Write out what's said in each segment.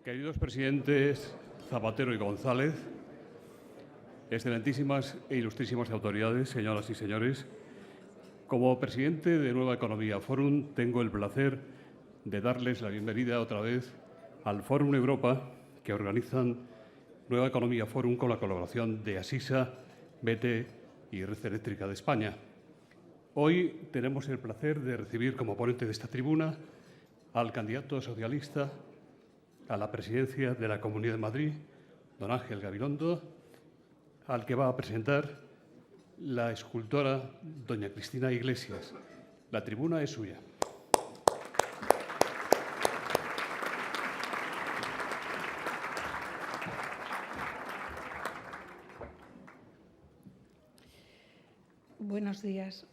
Queridos presidentes Zapatero y González, excelentísimas e ilustrísimas autoridades, señoras y señores, como presidente de Nueva Economía Forum, tengo el placer de darles la bienvenida otra vez al Fórum Europa que organizan Nueva Economía Forum con la colaboración de Asisa, BT y Red Eléctrica de España. Hoy tenemos el placer de recibir como ponente de esta tribuna al candidato socialista a la presidencia de la Comunidad de Madrid, don Ángel Gabilondo, al que va a presentar la escultora doña Cristina Iglesias. La tribuna es suya. Buenos días.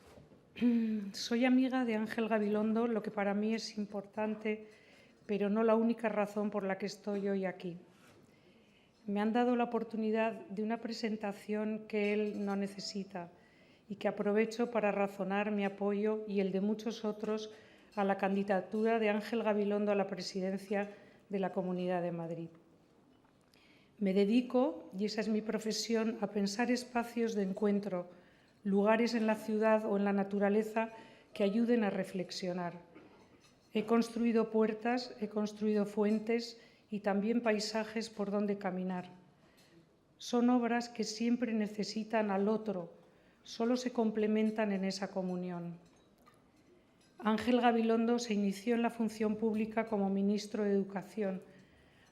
Soy amiga de Ángel Gabilondo, lo que para mí es importante, pero no la única razón por la que estoy hoy aquí. Me han dado la oportunidad de una presentación que él no necesita y que aprovecho para razonar mi apoyo y el de muchos otros a la candidatura de Ángel Gabilondo a la presidencia de la Comunidad de Madrid. Me dedico, y esa es mi profesión, a pensar espacios de encuentro, lugares en la ciudad o en la naturaleza que ayuden a reflexionar. He construido puertas, he construido fuentes y también paisajes por donde caminar. Son obras que siempre necesitan al otro, solo se complementan en esa comunión. Ángel Gabilondo se inició en la función pública como ministro de Educación,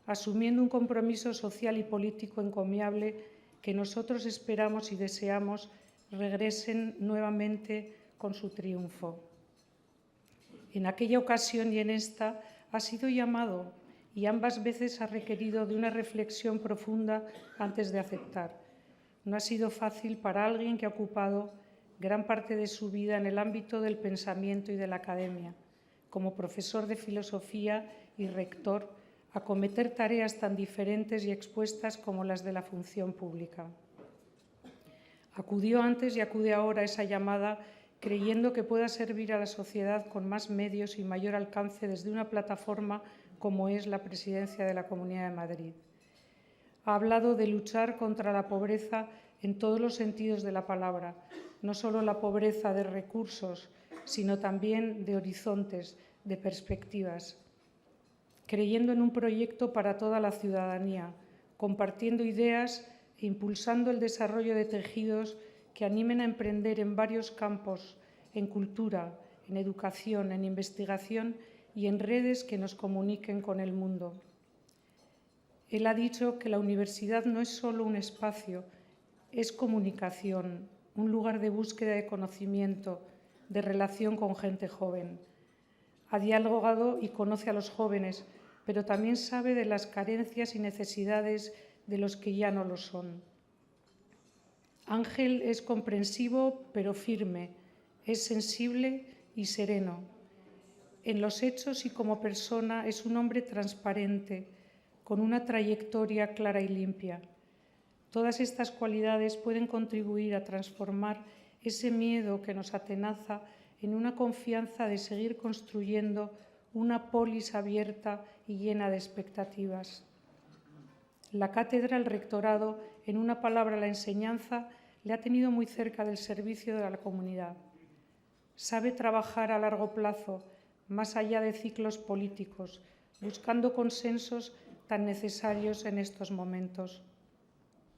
asumiendo un compromiso social y político encomiable que nosotros esperamos y deseamos regresen nuevamente con su triunfo. En aquella ocasión y en esta ha sido llamado y ambas veces ha requerido de una reflexión profunda antes de aceptar. No ha sido fácil para alguien que ha ocupado gran parte de su vida en el ámbito del pensamiento y de la academia, como profesor de filosofía y rector, acometer tareas tan diferentes y expuestas como las de la función pública. Acudió antes y acude ahora a esa llamada creyendo que pueda servir a la sociedad con más medios y mayor alcance desde una plataforma como es la presidencia de la Comunidad de Madrid. Ha hablado de luchar contra la pobreza en todos los sentidos de la palabra, no solo la pobreza de recursos, sino también de horizontes, de perspectivas, creyendo en un proyecto para toda la ciudadanía, compartiendo ideas e impulsando el desarrollo de tejidos que animen a emprender en varios campos, en cultura, en educación, en investigación y en redes que nos comuniquen con el mundo. Él ha dicho que la universidad no es solo un espacio, es comunicación, un lugar de búsqueda de conocimiento, de relación con gente joven. Ha dialogado y conoce a los jóvenes, pero también sabe de las carencias y necesidades de los que ya no lo son. Ángel es comprensivo pero firme, es sensible y sereno. En los hechos y como persona es un hombre transparente, con una trayectoria clara y limpia. Todas estas cualidades pueden contribuir a transformar ese miedo que nos atenaza en una confianza de seguir construyendo una polis abierta y llena de expectativas. La cátedra, el rectorado, en una palabra, la enseñanza, le ha tenido muy cerca del servicio de la comunidad. Sabe trabajar a largo plazo, más allá de ciclos políticos, buscando consensos tan necesarios en estos momentos.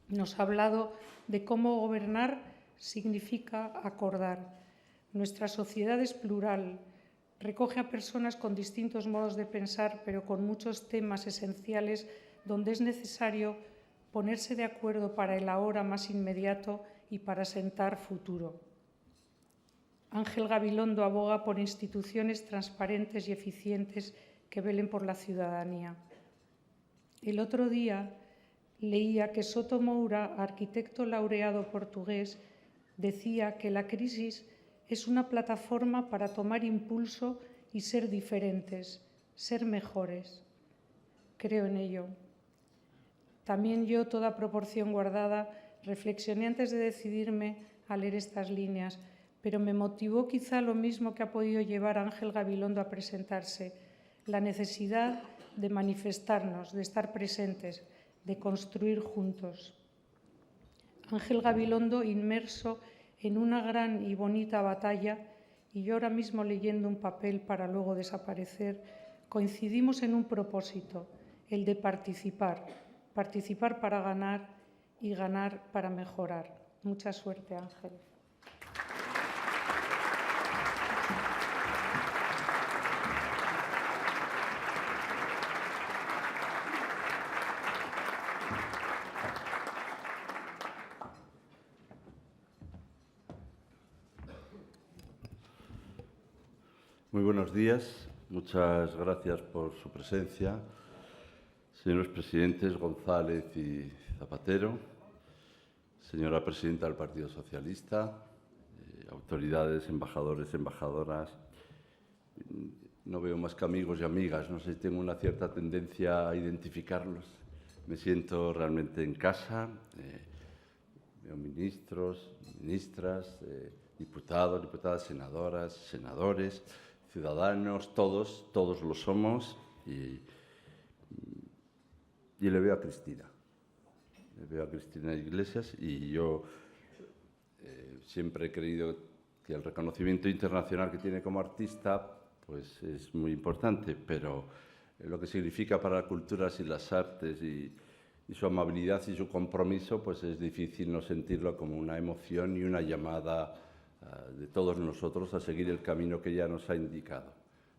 Nos ha hablado de cómo gobernar significa acordar. Nuestra sociedad es plural, recoge a personas con distintos modos de pensar, pero con muchos temas esenciales donde es necesario ponerse de acuerdo para el ahora más inmediato y para sentar futuro. Ángel Gabilondo aboga por instituciones transparentes y eficientes que velen por la ciudadanía. El otro día leía que Soto Moura, arquitecto laureado portugués, decía que la crisis es una plataforma para tomar impulso y ser diferentes, ser mejores. Creo en ello. También yo, toda proporción guardada, reflexioné antes de decidirme a leer estas líneas, pero me motivó quizá lo mismo que ha podido llevar a Ángel Gabilondo a presentarse, la necesidad de manifestarnos, de estar presentes, de construir juntos. Ángel Gabilondo inmerso en una gran y bonita batalla, y yo ahora mismo leyendo un papel para luego desaparecer, coincidimos en un propósito, el de participar, participar para ganar y ganar para mejorar. Mucha suerte, Ángel. Muy buenos días. Muchas gracias por su presencia. Señores presidentes González y Zapatero, señora presidenta del Partido Socialista, autoridades, embajadores, embajadoras. No veo más que amigos y amigas. No sé si tengo una cierta tendencia a identificarlos. Me siento realmente en casa. Veo ministros, ministras, diputados, diputadas, senadoras, senadores, ciudadanos, todos lo somos, y le veo a Cristina. Le veo a Cristina Iglesias, y yo siempre he creído que el reconocimiento internacional que tiene como artista pues es muy importante, pero lo que significa para las culturas y las artes y su amabilidad y su compromiso, pues es difícil no sentirlo como una emoción y una llamada de todos nosotros a seguir el camino que ella nos ha indicado.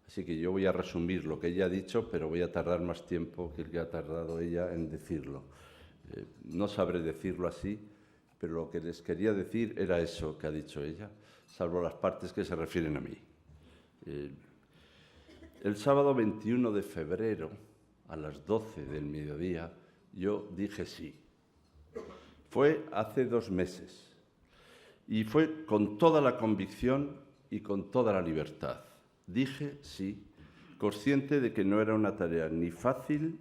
Así que yo voy a resumir lo que ella ha dicho, pero voy a tardar más tiempo que el que ha tardado ella en decirlo. No sabré decirlo así, pero lo que les quería decir era eso que ha dicho ella, salvo las partes que se refieren a mí. El sábado 21 de febrero, a las 12 del mediodía, yo dije sí. Fue hace 2 meses. Y fue con toda la convicción y con toda la libertad. Dije sí, consciente de que no era una tarea ni fácil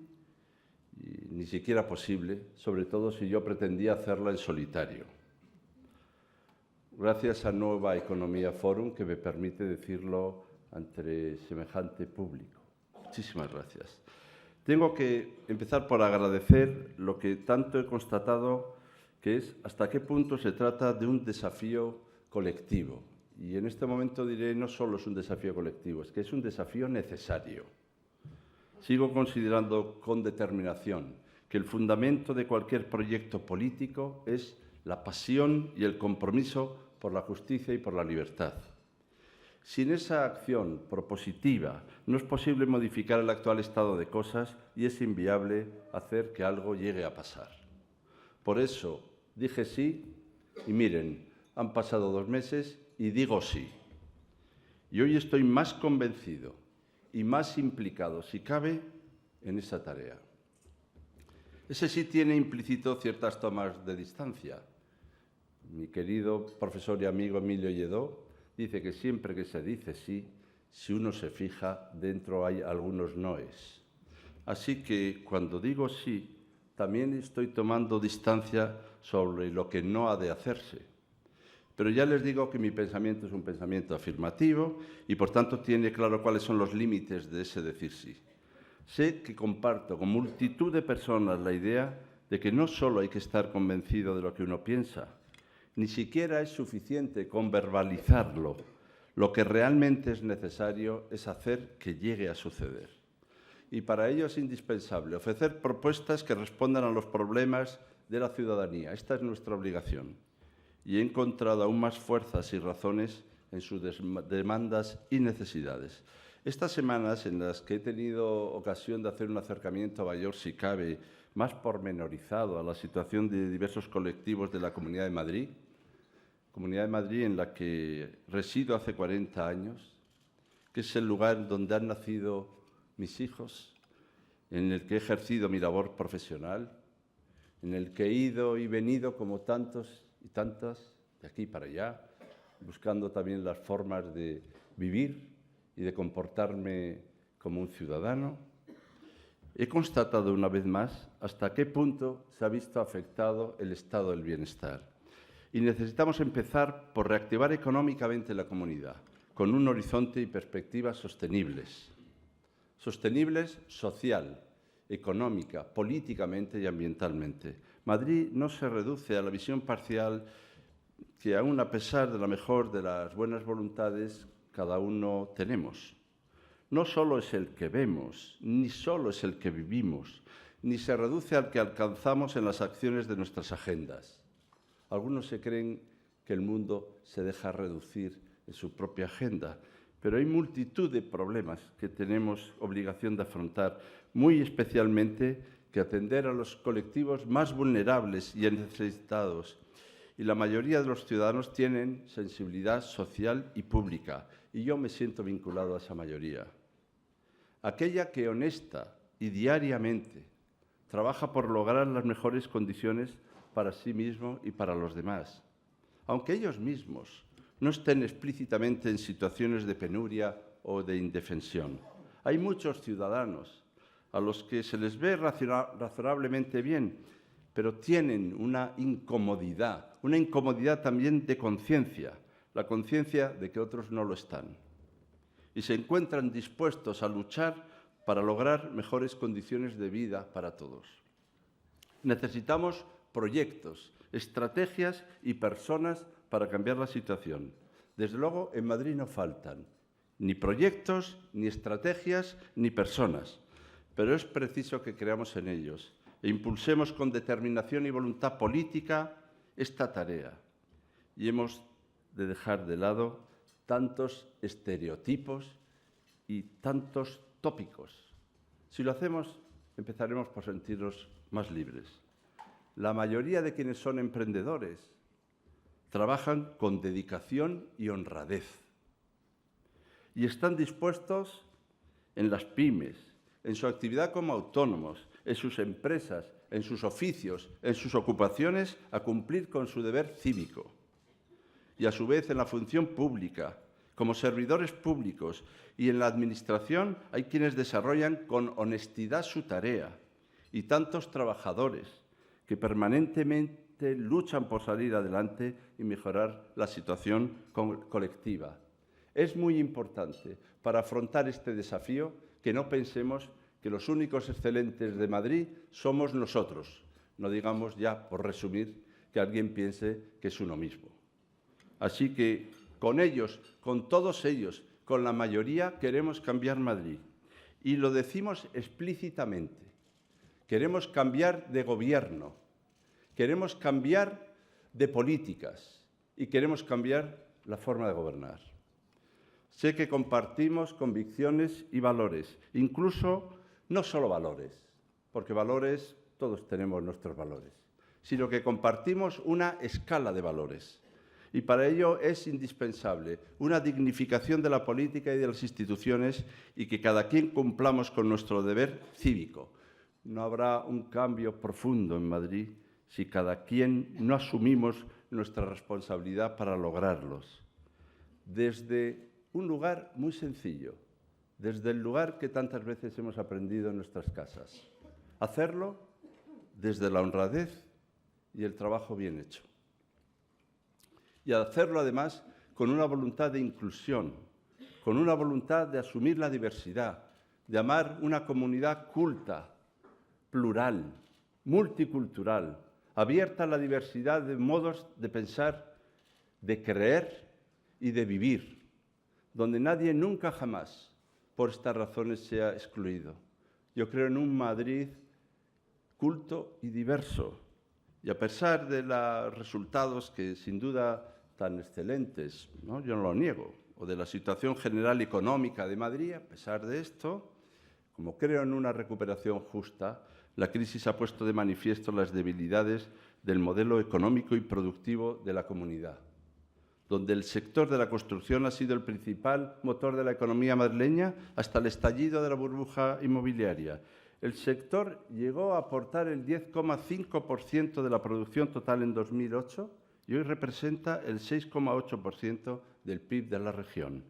ni siquiera posible, sobre todo si yo pretendía hacerla en solitario. Gracias a Nueva Economía Forum, que me permite decirlo ante semejante público. Muchísimas gracias. Tengo que empezar por agradecer lo que tanto he constatado, que es hasta qué punto se trata de un desafío colectivo. Y en este momento diré, no solo es un desafío colectivo, es que es un desafío necesario. Sigo considerando con determinación que el fundamento de cualquier proyecto político es la pasión y el compromiso por la justicia y por la libertad. Sin esa acción propositiva no es posible modificar el actual estado de cosas y es inviable hacer que algo llegue a pasar. Por eso dije sí y miren, han pasado 2 meses y digo sí. Y hoy estoy más convencido y más implicado, si cabe, en esa tarea. Ese sí tiene implícito ciertas tomas de distancia. Mi querido profesor y amigo Emilio Lledó dice que siempre que se dice sí, si uno se fija, dentro hay algunos noes. Así que cuando digo sí, también estoy tomando distancia sobre lo que no ha de hacerse. Pero ya les digo que mi pensamiento es un pensamiento afirmativo y, por tanto, tiene claro cuáles son los límites de ese decir sí. Sé que comparto con multitud de personas la idea de que no solo hay que estar convencido de lo que uno piensa, ni siquiera es suficiente con verbalizarlo. Lo que realmente es necesario es hacer que llegue a suceder. Y para ello es indispensable ofrecer propuestas que respondan a los problemas de la ciudadanía. Esta es nuestra obligación. Y he encontrado aún más fuerzas y razones en sus demandas y necesidades. Estas semanas en las que he tenido ocasión de hacer un acercamiento mayor, si cabe, más pormenorizado a la situación de diversos colectivos de la Comunidad de Madrid en la que resido hace 40 años, que es el lugar donde han nacido mis hijos, en el que he ejercido mi labor profesional, en el que he ido y venido como tantos y tantas, de aquí para allá, buscando también las formas de vivir y de comportarme como un ciudadano. He constatado una vez más hasta qué punto se ha visto afectado el estado del bienestar. Y necesitamos empezar por reactivar económicamente la comunidad, con un horizonte y perspectivas sostenibles. sostenibles social, económica, políticamente y ambientalmente. Madrid no se reduce a la visión parcial que, aún a pesar de la mejor de las buenas voluntades, cada uno tenemos. No solo es el que vemos, ni solo es el que vivimos, ni se reduce al que alcanzamos en las acciones de nuestras agendas. Algunos se creen que el mundo se deja reducir en su propia agenda, pero hay multitud de problemas que tenemos obligación de afrontar, muy especialmente que atender a los colectivos más vulnerables y necesitados. Y la mayoría de los ciudadanos tienen sensibilidad social y pública, y yo me siento vinculado a esa mayoría. Aquella que honesta y diariamente trabaja por lograr las mejores condiciones para sí mismo y para los demás, aunque ellos mismos no estén explícitamente en situaciones de penuria o de indefensión. Hay muchos ciudadanos a los que se les ve razonablemente bien, pero tienen una incomodidad también de conciencia, la conciencia de que otros no lo están. Y se encuentran dispuestos a luchar para lograr mejores condiciones de vida para todos. Necesitamos proyectos, estrategias y personas para cambiar la situación. Desde luego, en Madrid no faltan ni proyectos, ni estrategias, ni personas, pero es preciso que creamos en ellos e impulsemos con determinación y voluntad política esta tarea. Y hemos de dejar de lado tantos estereotipos y tantos tópicos. Si lo hacemos, empezaremos por sentirnos más libres. La mayoría de quienes son emprendedores trabajan con dedicación y honradez y están dispuestos en las pymes, en su actividad como autónomos, en sus empresas, en sus oficios, en sus ocupaciones, a cumplir con su deber cívico. Y a su vez en la función pública, como servidores públicos, y en la administración hay quienes desarrollan con honestidad su tarea, y tantos trabajadores que permanentemente luchan por salir adelante y mejorar la situación colectiva. Es muy importante para afrontar este desafío que no pensemos que los únicos excelentes de Madrid somos nosotros. No digamos ya, por resumir, que alguien piense que es uno mismo. Así que con ellos, con todos ellos, con la mayoría, queremos cambiar Madrid. Y lo decimos explícitamente. Queremos cambiar de gobierno, queremos cambiar de políticas y queremos cambiar la forma de gobernar. Sé que compartimos convicciones y valores, incluso no solo valores, porque valores, todos tenemos nuestros valores, sino que compartimos una escala de valores. Y para ello es indispensable una dignificación de la política y de las instituciones y que cada quien cumplamos con nuestro deber cívico. No habrá un cambio profundo en Madrid si cada quien no asumimos nuestra responsabilidad para lograrlos. Desde un lugar muy sencillo, desde el lugar que tantas veces hemos aprendido en nuestras casas. Hacerlo desde la honradez y el trabajo bien hecho. Y hacerlo además con una voluntad de inclusión, con una voluntad de asumir la diversidad, de amar una comunidad culta, plural, multicultural, abierta a la diversidad de modos de pensar, de creer y de vivir, donde nadie nunca jamás por estas razones sea excluido. Yo creo en un Madrid culto y diverso, y a pesar de los resultados que sin duda tan excelentes, ¿no? Yo no lo niego, o de la situación general económica de Madrid, a pesar de esto, como creo en una recuperación justa, la crisis ha puesto de manifiesto las debilidades del modelo económico y productivo de la comunidad, donde el sector de la construcción ha sido el principal motor de la economía madrileña hasta el estallido de la burbuja inmobiliaria. El sector llegó a aportar el 10,5% de la producción total en 2008 y hoy representa el 6,8% del PIB de la región.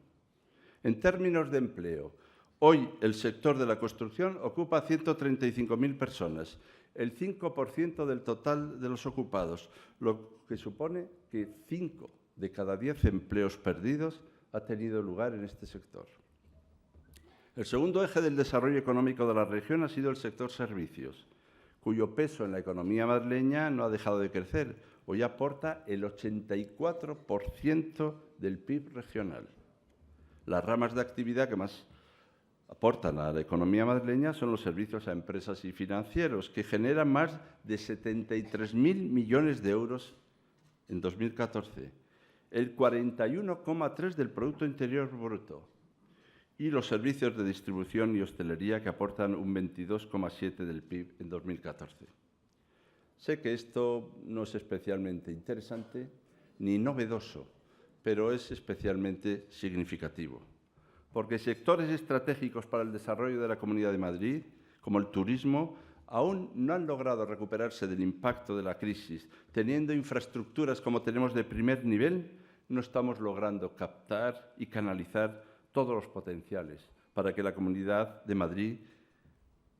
En términos de empleo, hoy el sector de la construcción ocupa a 135.000 personas, el 5% del total de los ocupados, lo que supone que 5 de cada 10 empleos perdidos ha tenido lugar en este sector. El segundo eje del desarrollo económico de la región ha sido el sector servicios, cuyo peso en la economía madrileña no ha dejado de crecer. Hoy aporta el 84% del PIB regional. Las ramas de actividad que más aportan a la economía madrileña son los servicios a empresas y financieros, que generan más de 73.000 millones de euros en 2014, el 41,3% del Producto Interior Bruto, y los servicios de distribución y hostelería, que aportan un 22,7% del PIB en 2014. Sé que esto no es especialmente interesante ni novedoso, pero es especialmente significativo, porque sectores estratégicos para el desarrollo de la Comunidad de Madrid, como el turismo, aún no han logrado recuperarse del impacto de la crisis. Teniendo infraestructuras como tenemos de primer nivel, no estamos logrando captar y canalizar todos los potenciales para que la Comunidad de Madrid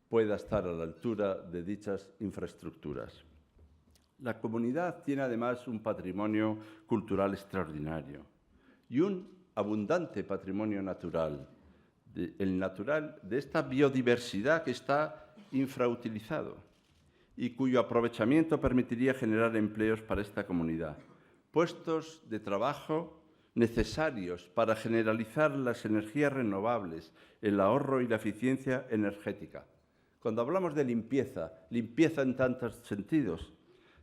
pueda estar a la altura de dichas infraestructuras. La comunidad tiene además un patrimonio cultural extraordinario y un abundante patrimonio natural, el natural de esta biodiversidad que está infrautilizado y cuyo aprovechamiento permitiría generar empleos para esta comunidad, puestos de trabajo necesarios para generalizar las energías renovables, el ahorro y la eficiencia energética. Cuando hablamos de limpieza en tantos sentidos,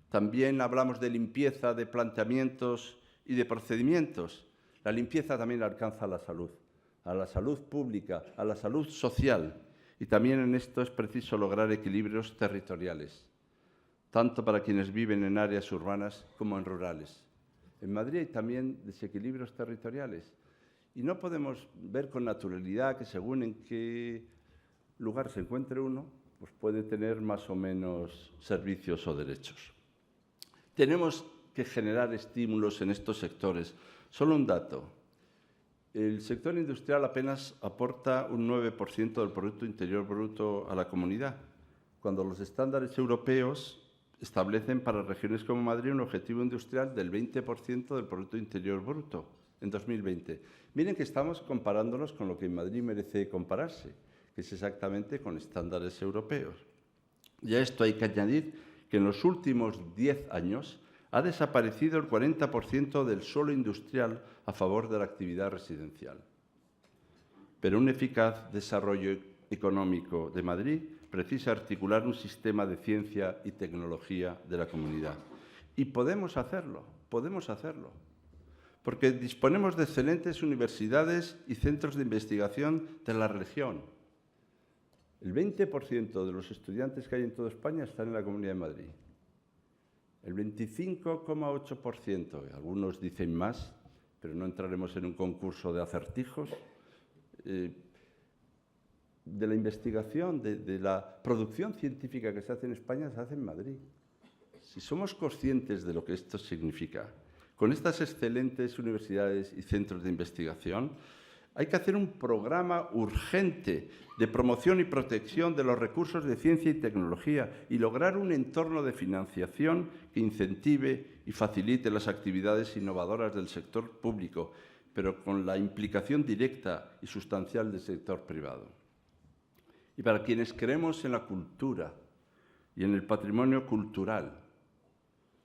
también hablamos de limpieza de planteamientos y de procedimientos. La limpieza también alcanza a la salud pública, a la salud social. Y también en esto es preciso lograr equilibrios territoriales, tanto para quienes viven en áreas urbanas como en rurales. En Madrid hay también desequilibrios territoriales y no podemos ver con naturalidad que según en qué lugar se encuentre uno, pues puede tener más o menos servicios o derechos. Tenemos que generar estímulos en estos sectores. Solo un dato. El sector industrial apenas aporta un 9% del Producto Interior Bruto a la comunidad, cuando los estándares europeos establecen para regiones como Madrid un objetivo industrial del 20% del Producto Interior Bruto en 2020. Miren que estamos comparándonos con lo que en Madrid merece compararse, que es exactamente con estándares europeos. Y a esto hay que añadir que en los últimos 10 años ha desaparecido el 40% del suelo industrial a favor de la actividad residencial. Pero un eficaz desarrollo económico de Madrid precisa articular un sistema de ciencia y tecnología de la comunidad. Y podemos hacerlo, porque disponemos de excelentes universidades y centros de investigación de la región. El 20% de los estudiantes que hay en toda España están en la Comunidad de Madrid. El 25,8%, algunos dicen más, pero no entraremos en un concurso de acertijos, de la investigación, de la producción científica que se hace en España, se hace en Madrid. Si somos conscientes de lo que esto significa, con estas excelentes universidades y centros de investigación, hay que hacer un programa urgente de promoción y protección de los recursos de ciencia y tecnología y lograr un entorno de financiación que incentive y facilite las actividades innovadoras del sector público, pero con la implicación directa y sustancial del sector privado. Y para quienes creemos en la cultura y en el patrimonio cultural,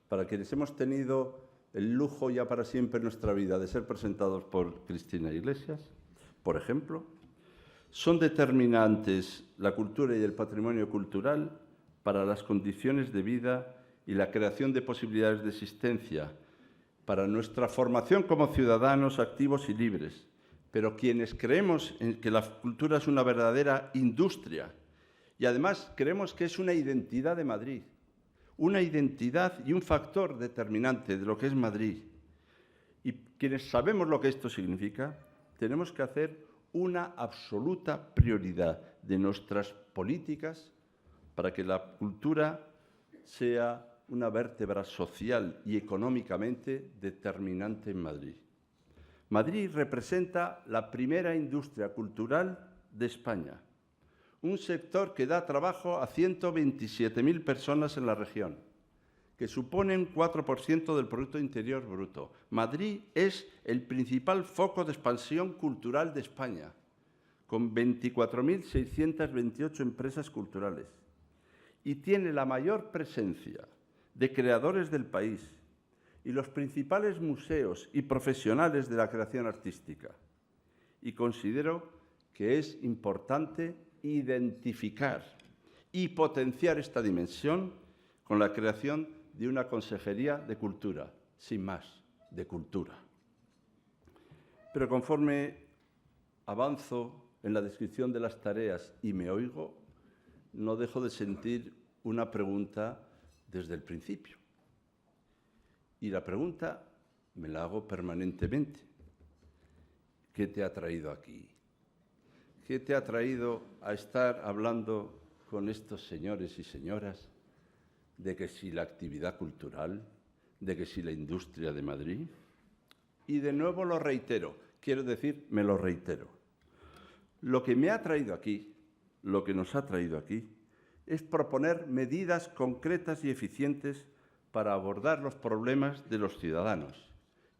para quienes hemos tenido el lujo ya para siempre en nuestra vida de ser presentados por Cristina Iglesias, por ejemplo, son determinantes la cultura y el patrimonio cultural para las condiciones de vida y la creación de posibilidades de existencia, para nuestra formación como ciudadanos activos y libres. Pero quienes creemos en que la cultura es una verdadera industria y además creemos que es una identidad de Madrid, una identidad y un factor determinante de lo que es Madrid. Y quienes sabemos lo que esto significa, tenemos que hacer una absoluta prioridad de nuestras políticas para que la cultura sea una vértebra social y económicamente determinante en Madrid. Madrid representa la primera industria cultural de España, un sector que da trabajo a 127.000 personas en la región, que supone un 4% del Producto Interior Bruto. Madrid es el principal foco de expansión cultural de España, con 24.628 empresas culturales y tiene la mayor presencia de creadores del país y los principales museos y profesionales de la creación artística. Y considero que es importante identificar y potenciar esta dimensión con la creación de una Consejería de Cultura, sin más, de cultura. Pero conforme avanzo en la descripción de las tareas y me oigo, no dejo de sentir una pregunta desde el principio. Y la pregunta me la hago permanentemente. ¿Qué te ha traído aquí? ¿Qué te ha traído a estar hablando con estos señores y señoras de que si la actividad cultural, de que si la industria de Madrid? Y de nuevo lo reitero, quiero decir, me lo reitero. Lo que me ha traído aquí, lo que nos ha traído aquí, es proponer medidas concretas y eficientes para abordar los problemas de los ciudadanos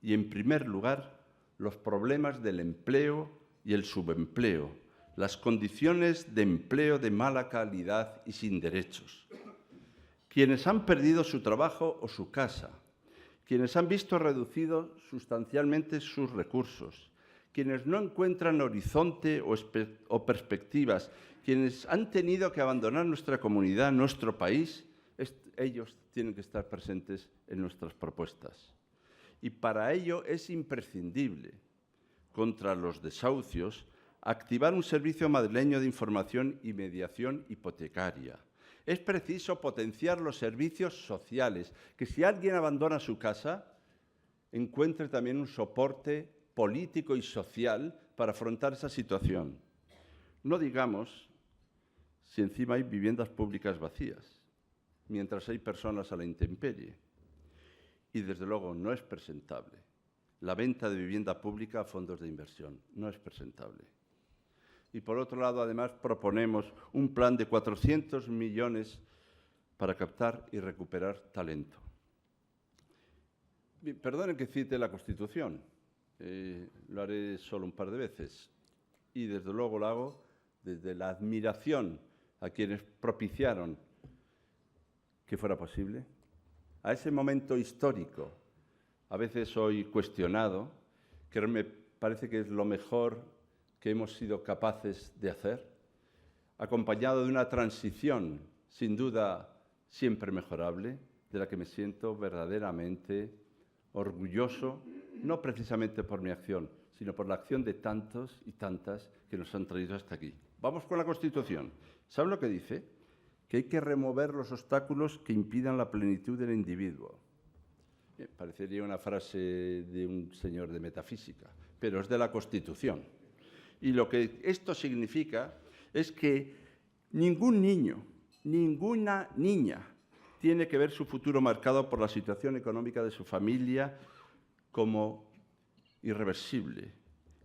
y, en primer lugar, los problemas del empleo y el subempleo, las condiciones de empleo de mala calidad y sin derechos. Quienes han perdido su trabajo o su casa, quienes han visto reducidos sustancialmente sus recursos, quienes no encuentran horizonte o perspectivas, quienes han tenido que abandonar nuestra comunidad, nuestro país, ellos tienen que estar presentes en nuestras propuestas. Y para ello es imprescindible, contra los desahucios, activar un servicio madrileño de información y mediación hipotecaria. Es preciso potenciar los servicios sociales, que si alguien abandona su casa, encuentre también un soporte político y social para afrontar esa situación. No digamos si encima hay viviendas públicas vacías, mientras hay personas a la intemperie. Y, desde luego, no es presentable la venta de vivienda pública a fondos de inversión. No es presentable. Y, por otro lado, además, proponemos un plan de 400 millones para captar y recuperar talento. Perdonen que cite la Constitución. Lo haré solo un par de veces. Y, desde luego, lo hago desde la admiración a quienes propiciaron que fuera posible, a ese momento histórico, a veces hoy cuestionado, que me parece que es lo mejor que hemos sido capaces de hacer, acompañado de una transición, sin duda, siempre mejorable, de la que me siento verdaderamente orgulloso, no precisamente por mi acción, sino por la acción de tantos y tantas que nos han traído hasta aquí. Vamos con la Constitución. ¿Saben lo que dice? Que hay que remover los obstáculos que impidan la plenitud del individuo. Parecería una frase de un señor de metafísica, pero es de la Constitución. Y lo que esto significa es que ningún niño, ninguna niña tiene que ver su futuro marcado por la situación económica de su familia como irreversible.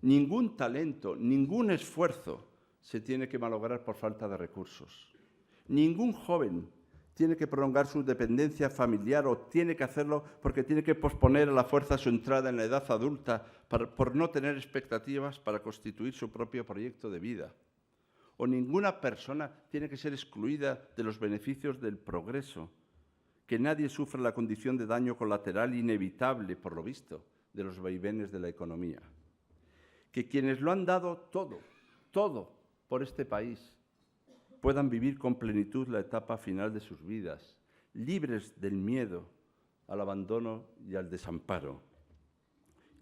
Ningún talento, ningún esfuerzo se tiene que malograr por falta de recursos. Ningún joven tiene que prolongar su dependencia familiar o tiene que hacerlo porque tiene que posponer a la fuerza su entrada en la edad adulta por no tener expectativas para constituir su propio proyecto de vida. O ninguna persona tiene que ser excluida de los beneficios del progreso. Que nadie sufra la condición de daño colateral inevitable, por lo visto, de los vaivenes de la economía. Que quienes lo han dado todo por este país, puedan vivir con plenitud la etapa final de sus vidas, libres del miedo al abandono y al desamparo.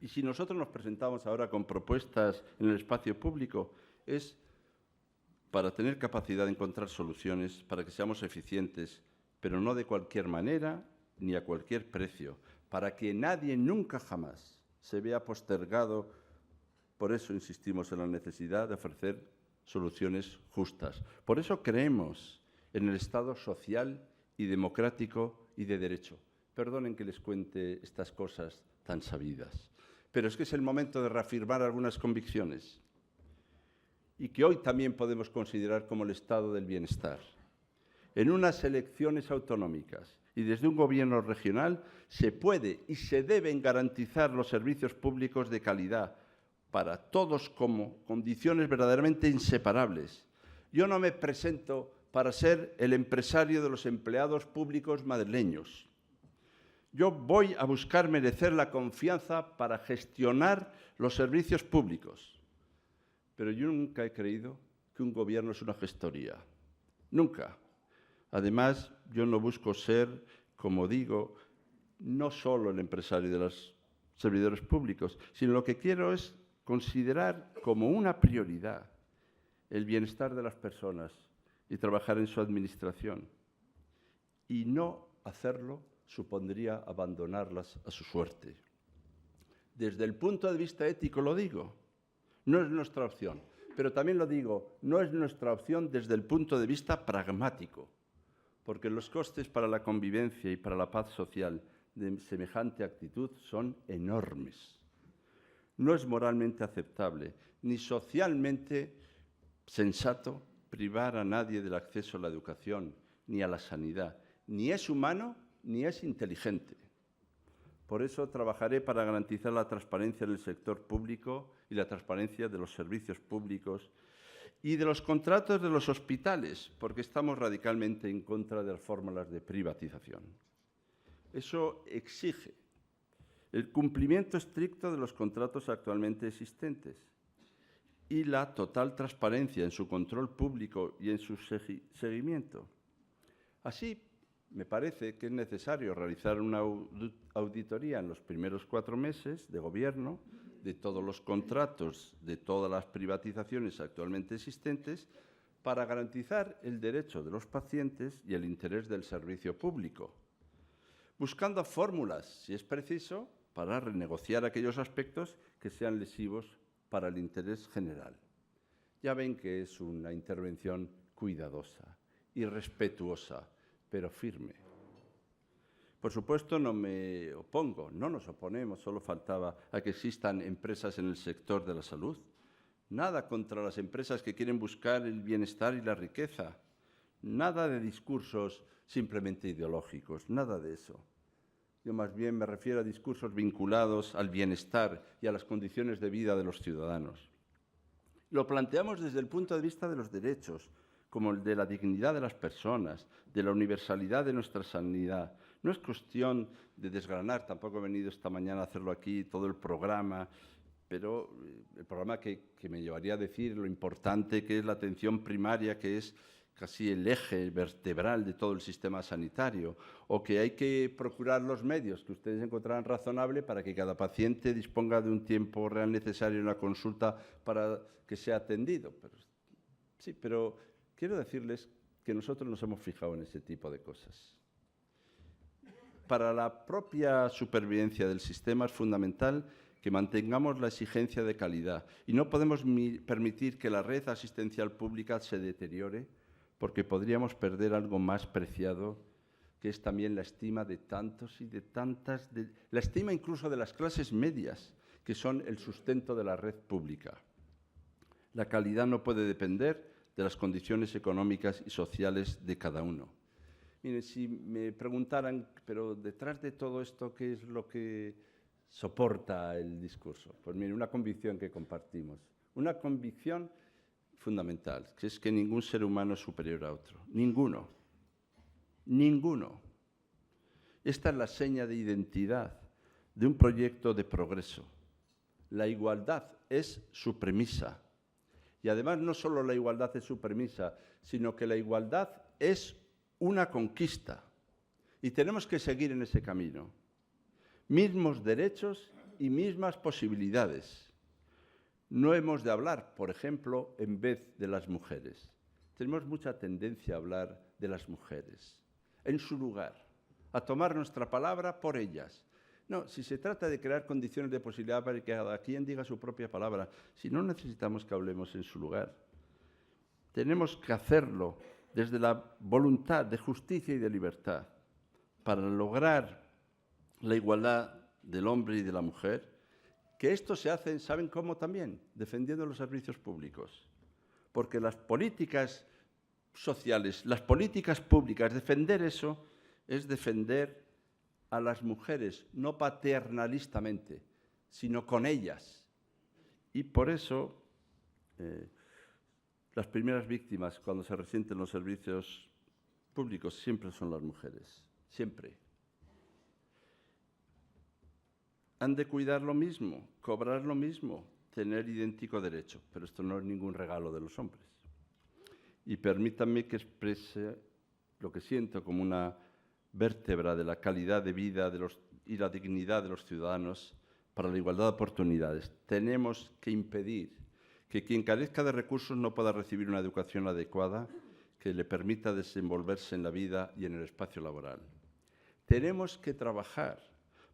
Y si nosotros nos presentamos ahora con propuestas en el espacio público, es para tener capacidad de encontrar soluciones, para que seamos eficientes, pero no de cualquier manera ni a cualquier precio, para que nadie nunca jamás se vea postergado. Por eso insistimos en la necesidad de ofrecer soluciones justas. Por eso creemos en el Estado social y democrático y de derecho. Perdonen que les cuente estas cosas tan sabidas, pero es que es el momento de reafirmar algunas convicciones y que hoy también podemos considerar como el estado del bienestar. En unas elecciones autonómicas y desde un gobierno regional se puede y se deben garantizar los servicios públicos de calidad, para todos como condiciones verdaderamente inseparables. Yo no me presento para ser el empresario de los empleados públicos madrileños. Yo voy a buscar merecer la confianza para gestionar los servicios públicos. Pero yo nunca he creído que un gobierno es una gestoría. Nunca. Además, yo no busco ser, como digo, no solo el empresario de los servidores públicos, sino lo que quiero es considerar como una prioridad el bienestar de las personas y trabajar en su administración. Y no hacerlo supondría abandonarlas a su suerte. Desde el punto de vista ético lo digo, no es nuestra opción, pero también lo digo, no es nuestra opción desde el punto de vista pragmático, porque los costes para la convivencia y para la paz social de semejante actitud son enormes. No es moralmente aceptable ni socialmente sensato privar a nadie del acceso a la educación ni a la sanidad. Ni es humano ni es inteligente. Por eso trabajaré para garantizar la transparencia en el sector público y la transparencia de los servicios públicos y de los contratos de los hospitales, porque estamos radicalmente en contra de las fórmulas de privatización. Eso exige el cumplimiento estricto de los contratos actualmente existentes y la total transparencia en su control público y en su seguimiento. Así, me parece que es necesario realizar una auditoría en los primeros 4 meses de gobierno de todos los contratos, de todas las privatizaciones actualmente existentes, para garantizar el derecho de los pacientes y el interés del servicio público, buscando fórmulas, si es preciso, para renegociar aquellos aspectos que sean lesivos para el interés general. Ya ven que es una intervención cuidadosa y respetuosa, pero firme. Por supuesto, no me opongo, no nos oponemos, solo faltaba a que existan empresas en el sector de la salud. Nada contra las empresas que quieren buscar el bienestar y la riqueza. Nada de discursos simplemente ideológicos, nada de eso. Yo más bien me refiero a discursos vinculados al bienestar y a las condiciones de vida de los ciudadanos. Lo planteamos desde el punto de vista de los derechos, como el de la dignidad de las personas, de la universalidad de nuestra sanidad. No es cuestión de desgranar, tampoco he venido esta mañana a hacerlo aquí, todo el programa, pero el programa que me llevaría a decir lo importante que es la atención primaria, que es casi el eje vertebral de todo el sistema sanitario, o que hay que procurar los medios que ustedes encontrarán razonable para que cada paciente disponga de un tiempo real necesario en la consulta para que sea atendido. Pero quiero decirles que nosotros nos hemos fijado en ese tipo de cosas. Para la propia supervivencia del sistema es fundamental que mantengamos la exigencia de calidad y no podemos permitir que la red asistencial pública se deteriore, porque podríamos perder algo más preciado, que es también la estima de tantos y de tantas, la estima incluso de las clases medias, que son el sustento de la red pública. La calidad no puede depender de las condiciones económicas y sociales de cada uno. Miren, si me preguntaran, pero detrás de todo esto, ¿qué es lo que soporta el discurso? Pues miren, una convicción que compartimos, una convicción fundamental, que es que ningún ser humano es superior a otro. Ninguno. Ninguno. Esta es la seña de identidad de un proyecto de progreso. La igualdad es su premisa. Y además no solo la igualdad es su premisa, sino que la igualdad es una conquista. Y tenemos que seguir en ese camino. Mismos derechos y mismas posibilidades. No hemos de hablar, por ejemplo, en vez de las mujeres. Tenemos mucha tendencia a hablar de las mujeres, en su lugar, a tomar nuestra palabra por ellas. No, si se trata de crear condiciones de posibilidad para que cada quien diga su propia palabra, si no necesitamos que hablemos en su lugar. Tenemos que hacerlo desde la voluntad de justicia y de libertad para lograr la igualdad del hombre y de la mujer, que esto se hace, ¿saben cómo también? Defendiendo los servicios públicos. Porque las políticas sociales, las políticas públicas, defender eso es defender a las mujeres, no paternalistamente, sino con ellas. Y por eso las primeras víctimas cuando se resienten los servicios públicos siempre son las mujeres, siempre. Han de cuidar lo mismo, cobrar lo mismo, tener idéntico derecho, pero esto no es ningún regalo de los hombres. Y permítanme que exprese lo que siento como una vértebra de la calidad de vida y la dignidad de los ciudadanos para la igualdad de oportunidades. Tenemos que impedir que quien carezca de recursos no pueda recibir una educación adecuada que le permita desenvolverse en la vida y en el espacio laboral. Tenemos que trabajar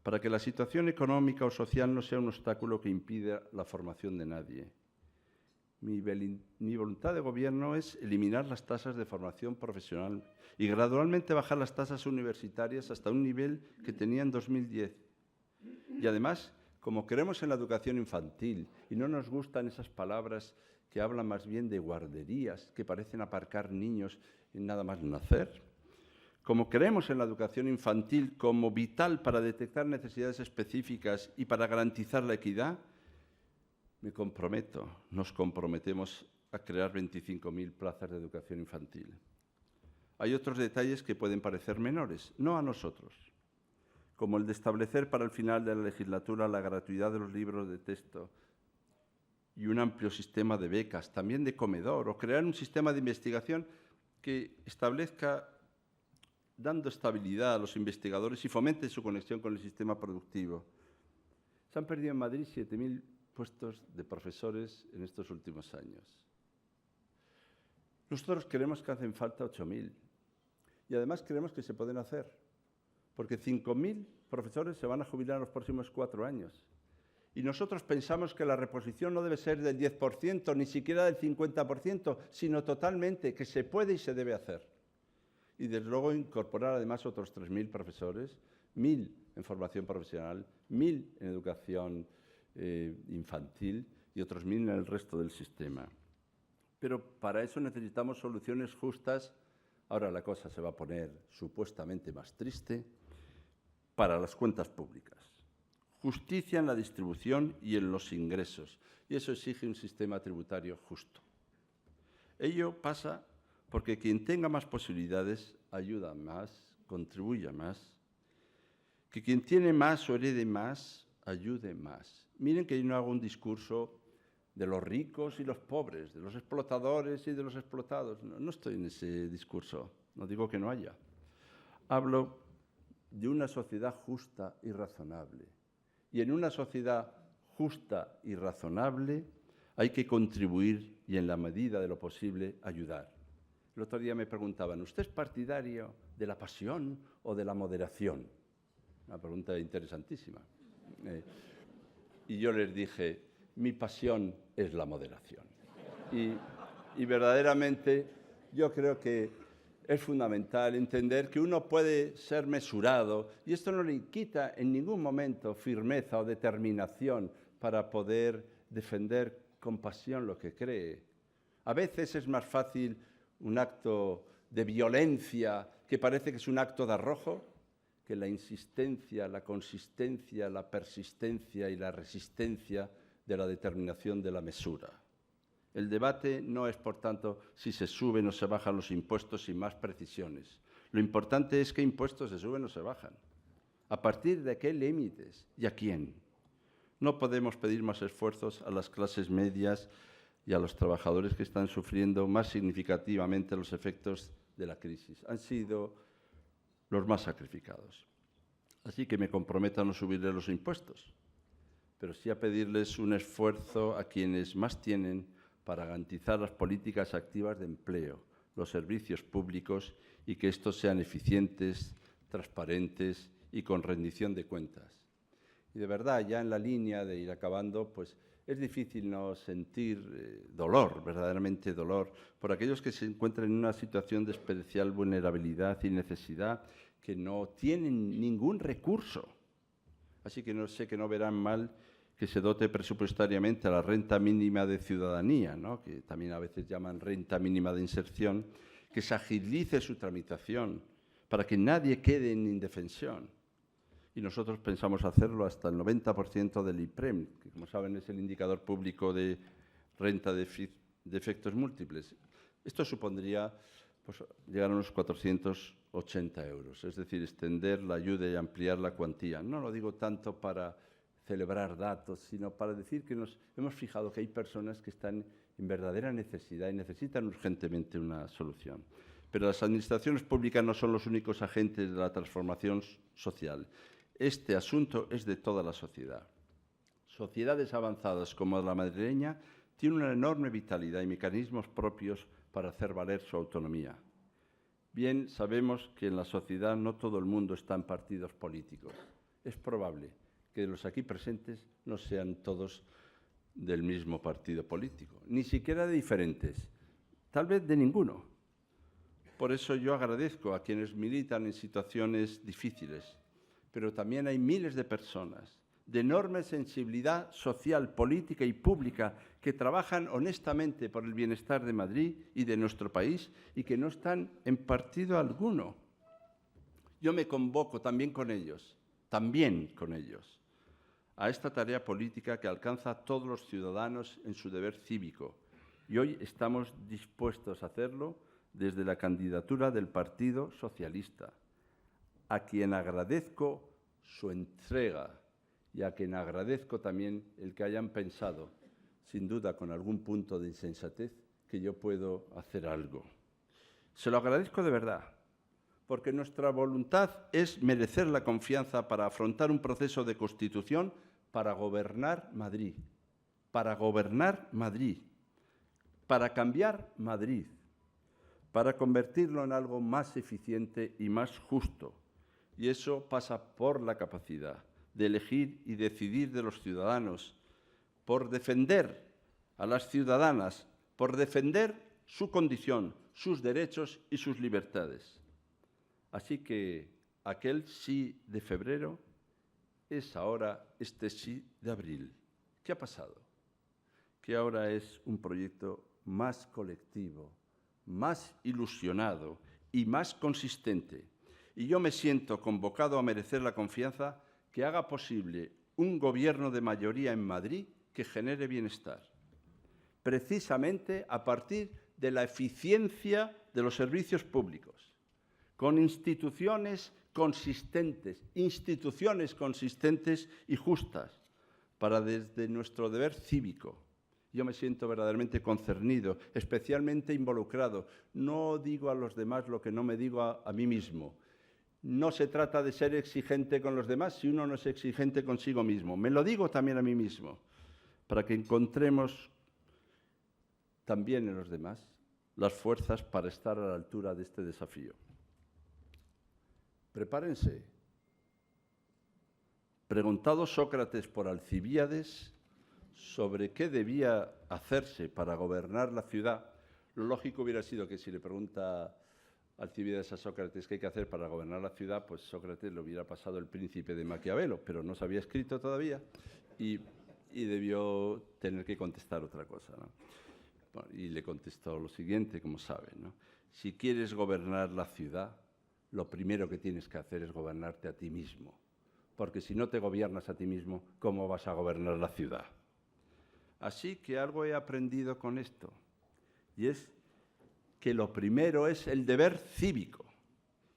para que la situación económica o social no sea un obstáculo que impida la formación de nadie. Mi voluntad de gobierno es eliminar las tasas de formación profesional y gradualmente bajar las tasas universitarias hasta un nivel que tenía en 2010. Y además, como creemos en la educación infantil y no nos gustan esas palabras que hablan más bien de guarderías, que parecen aparcar niños en nada más nacer, como creemos en la educación infantil como vital para detectar necesidades específicas y para garantizar la equidad, nos comprometemos a crear 25.000 plazas de educación infantil. Hay otros detalles que pueden parecer menores, no a nosotros, como el de establecer para el final de la legislatura la gratuidad de los libros de texto y un amplio sistema de becas, también de comedor, o crear un sistema de investigación que establezca, dando estabilidad a los investigadores y fomente su conexión con el sistema productivo. Se han perdido en Madrid 7.000 puestos de profesores en estos últimos años. Nosotros creemos que hacen falta 8.000 y además creemos que se pueden hacer, porque 5.000 profesores se van a jubilar en los próximos 4 años. Y nosotros pensamos que la reposición no debe ser del 10%, ni siquiera del 50%, sino totalmente, que se puede y se debe hacer. Y desde luego incorporar además otros 3.000 profesores, 1.000 en formación profesional, 1.000 en educación infantil y otros 1.000 en el resto del sistema. Pero para eso necesitamos soluciones justas. Ahora la cosa se va a poner supuestamente más triste para las cuentas públicas. Justicia en la distribución y en los ingresos. Y eso exige un sistema tributario justo. Ello pasa porque quien tenga más posibilidades ayuda más, contribuya más. Que quien tiene más o herede más, ayude más. Miren que yo no hago un discurso de los ricos y los pobres, de los explotadores y de los explotados. No estoy en ese discurso, no digo que no haya. Hablo de una sociedad justa y razonable. Y en una sociedad justa y razonable hay que contribuir y, en la medida de lo posible, ayudar. El otro día me preguntaban, ¿usted es partidario de la pasión o de la moderación? Una pregunta interesantísima. Y yo les dije, mi pasión es la moderación. Y verdaderamente yo creo que es fundamental entender que uno puede ser mesurado y esto no le quita en ningún momento firmeza o determinación para poder defender con pasión lo que cree. A veces es más fácil un acto de violencia que parece que es un acto de arrojo que la insistencia, la consistencia, la persistencia y la resistencia de la determinación de la mesura. El debate no es, por tanto, si se suben o se bajan los impuestos sin más precisiones. Lo importante es qué impuestos se suben o se bajan. ¿A partir de qué límites y a quién? No podemos pedir más esfuerzos a las clases medias y a los trabajadores que están sufriendo más significativamente los efectos de la crisis. Han sido los más sacrificados. Así que me comprometo a no subirles los impuestos, pero sí a pedirles un esfuerzo a quienes más tienen para garantizar las políticas activas de empleo, los servicios públicos y que estos sean eficientes, transparentes y con rendición de cuentas. Y de verdad, ya en la línea de ir acabando, pues es difícil no sentir dolor, verdaderamente dolor, por aquellos que se encuentran en una situación de especial vulnerabilidad y necesidad, que no tienen ningún recurso. Así que no sé que no verán mal que se dote presupuestariamente a la renta mínima de ciudadanía, ¿no?, que también a veces llaman renta mínima de inserción, que se agilice su tramitación para que nadie quede en indefensión, y nosotros pensamos hacerlo hasta el 90% del IPREM, que como saben es el indicador público de renta de efectos múltiples. Esto supondría pues, llegar a unos 480 euros, es decir, extender la ayuda y ampliar la cuantía. No lo digo tanto para celebrar datos, sino para decir que nos hemos fijado que hay personas que están en verdadera necesidad y necesitan urgentemente una solución. Pero las administraciones públicas no son los únicos agentes de la transformación social. Este asunto es de toda la sociedad. Sociedades avanzadas como la madrileña tienen una enorme vitalidad y mecanismos propios para hacer valer su autonomía. Bien, sabemos que en la sociedad no todo el mundo está en partidos políticos. Es probable que los aquí presentes no sean todos del mismo partido político, ni siquiera de diferentes, tal vez de ninguno. Por eso yo agradezco a quienes militan en situaciones difíciles, pero también hay miles de personas de enorme sensibilidad social, política y pública que trabajan honestamente por el bienestar de Madrid y de nuestro país y que no están en partido alguno. Yo me convoco también con ellos, a esta tarea política que alcanza a todos los ciudadanos en su deber cívico. Y hoy estamos dispuestos a hacerlo desde la candidatura del Partido Socialista, a quien agradezco su entrega y a quien agradezco también el que hayan pensado, sin duda con algún punto de insensatez, que yo puedo hacer algo. Se lo agradezco de verdad, porque nuestra voluntad es merecer la confianza para afrontar un proceso de constitución para gobernar Madrid, para cambiar Madrid, para convertirlo en algo más eficiente y más justo. Y eso pasa por la capacidad de elegir y decidir de los ciudadanos, por defender a las ciudadanas, por defender su condición, sus derechos y sus libertades. Así que aquel sí de febrero es ahora este sí de abril. ¿Qué ha pasado? Que ahora es un proyecto más colectivo, más ilusionado y más consistente. Y yo me siento convocado a merecer la confianza que haga posible un gobierno de mayoría en Madrid que genere bienestar, precisamente a partir de la eficiencia de los servicios públicos, con instituciones consistentes y justas, para desde nuestro deber cívico. Yo me siento verdaderamente concernido, especialmente involucrado. No digo a los demás lo que no me digo a mí mismo. No se trata de ser exigente con los demás si uno no es exigente consigo mismo. Me lo digo también a mí mismo, para que encontremos también en los demás las fuerzas para estar a la altura de este desafío. Prepárense. Preguntado Sócrates por Alcibíades sobre qué debía hacerse para gobernar la ciudad, lo lógico hubiera sido que si le pregunta Alcibíades a Sócrates qué hay que hacer para gobernar la ciudad, pues Sócrates le hubiera pasado El Príncipe de Maquiavelo, pero no se había escrito todavía y debió tener que contestar otra cosa, ¿no? Bueno, y le contestó lo siguiente, como saben, ¿no? Si quieres gobernar la ciudad, lo primero que tienes que hacer es gobernarte a ti mismo, porque si no te gobiernas a ti mismo, ¿cómo vas a gobernar la ciudad? Así que algo he aprendido con esto, y es que lo primero es el deber cívico,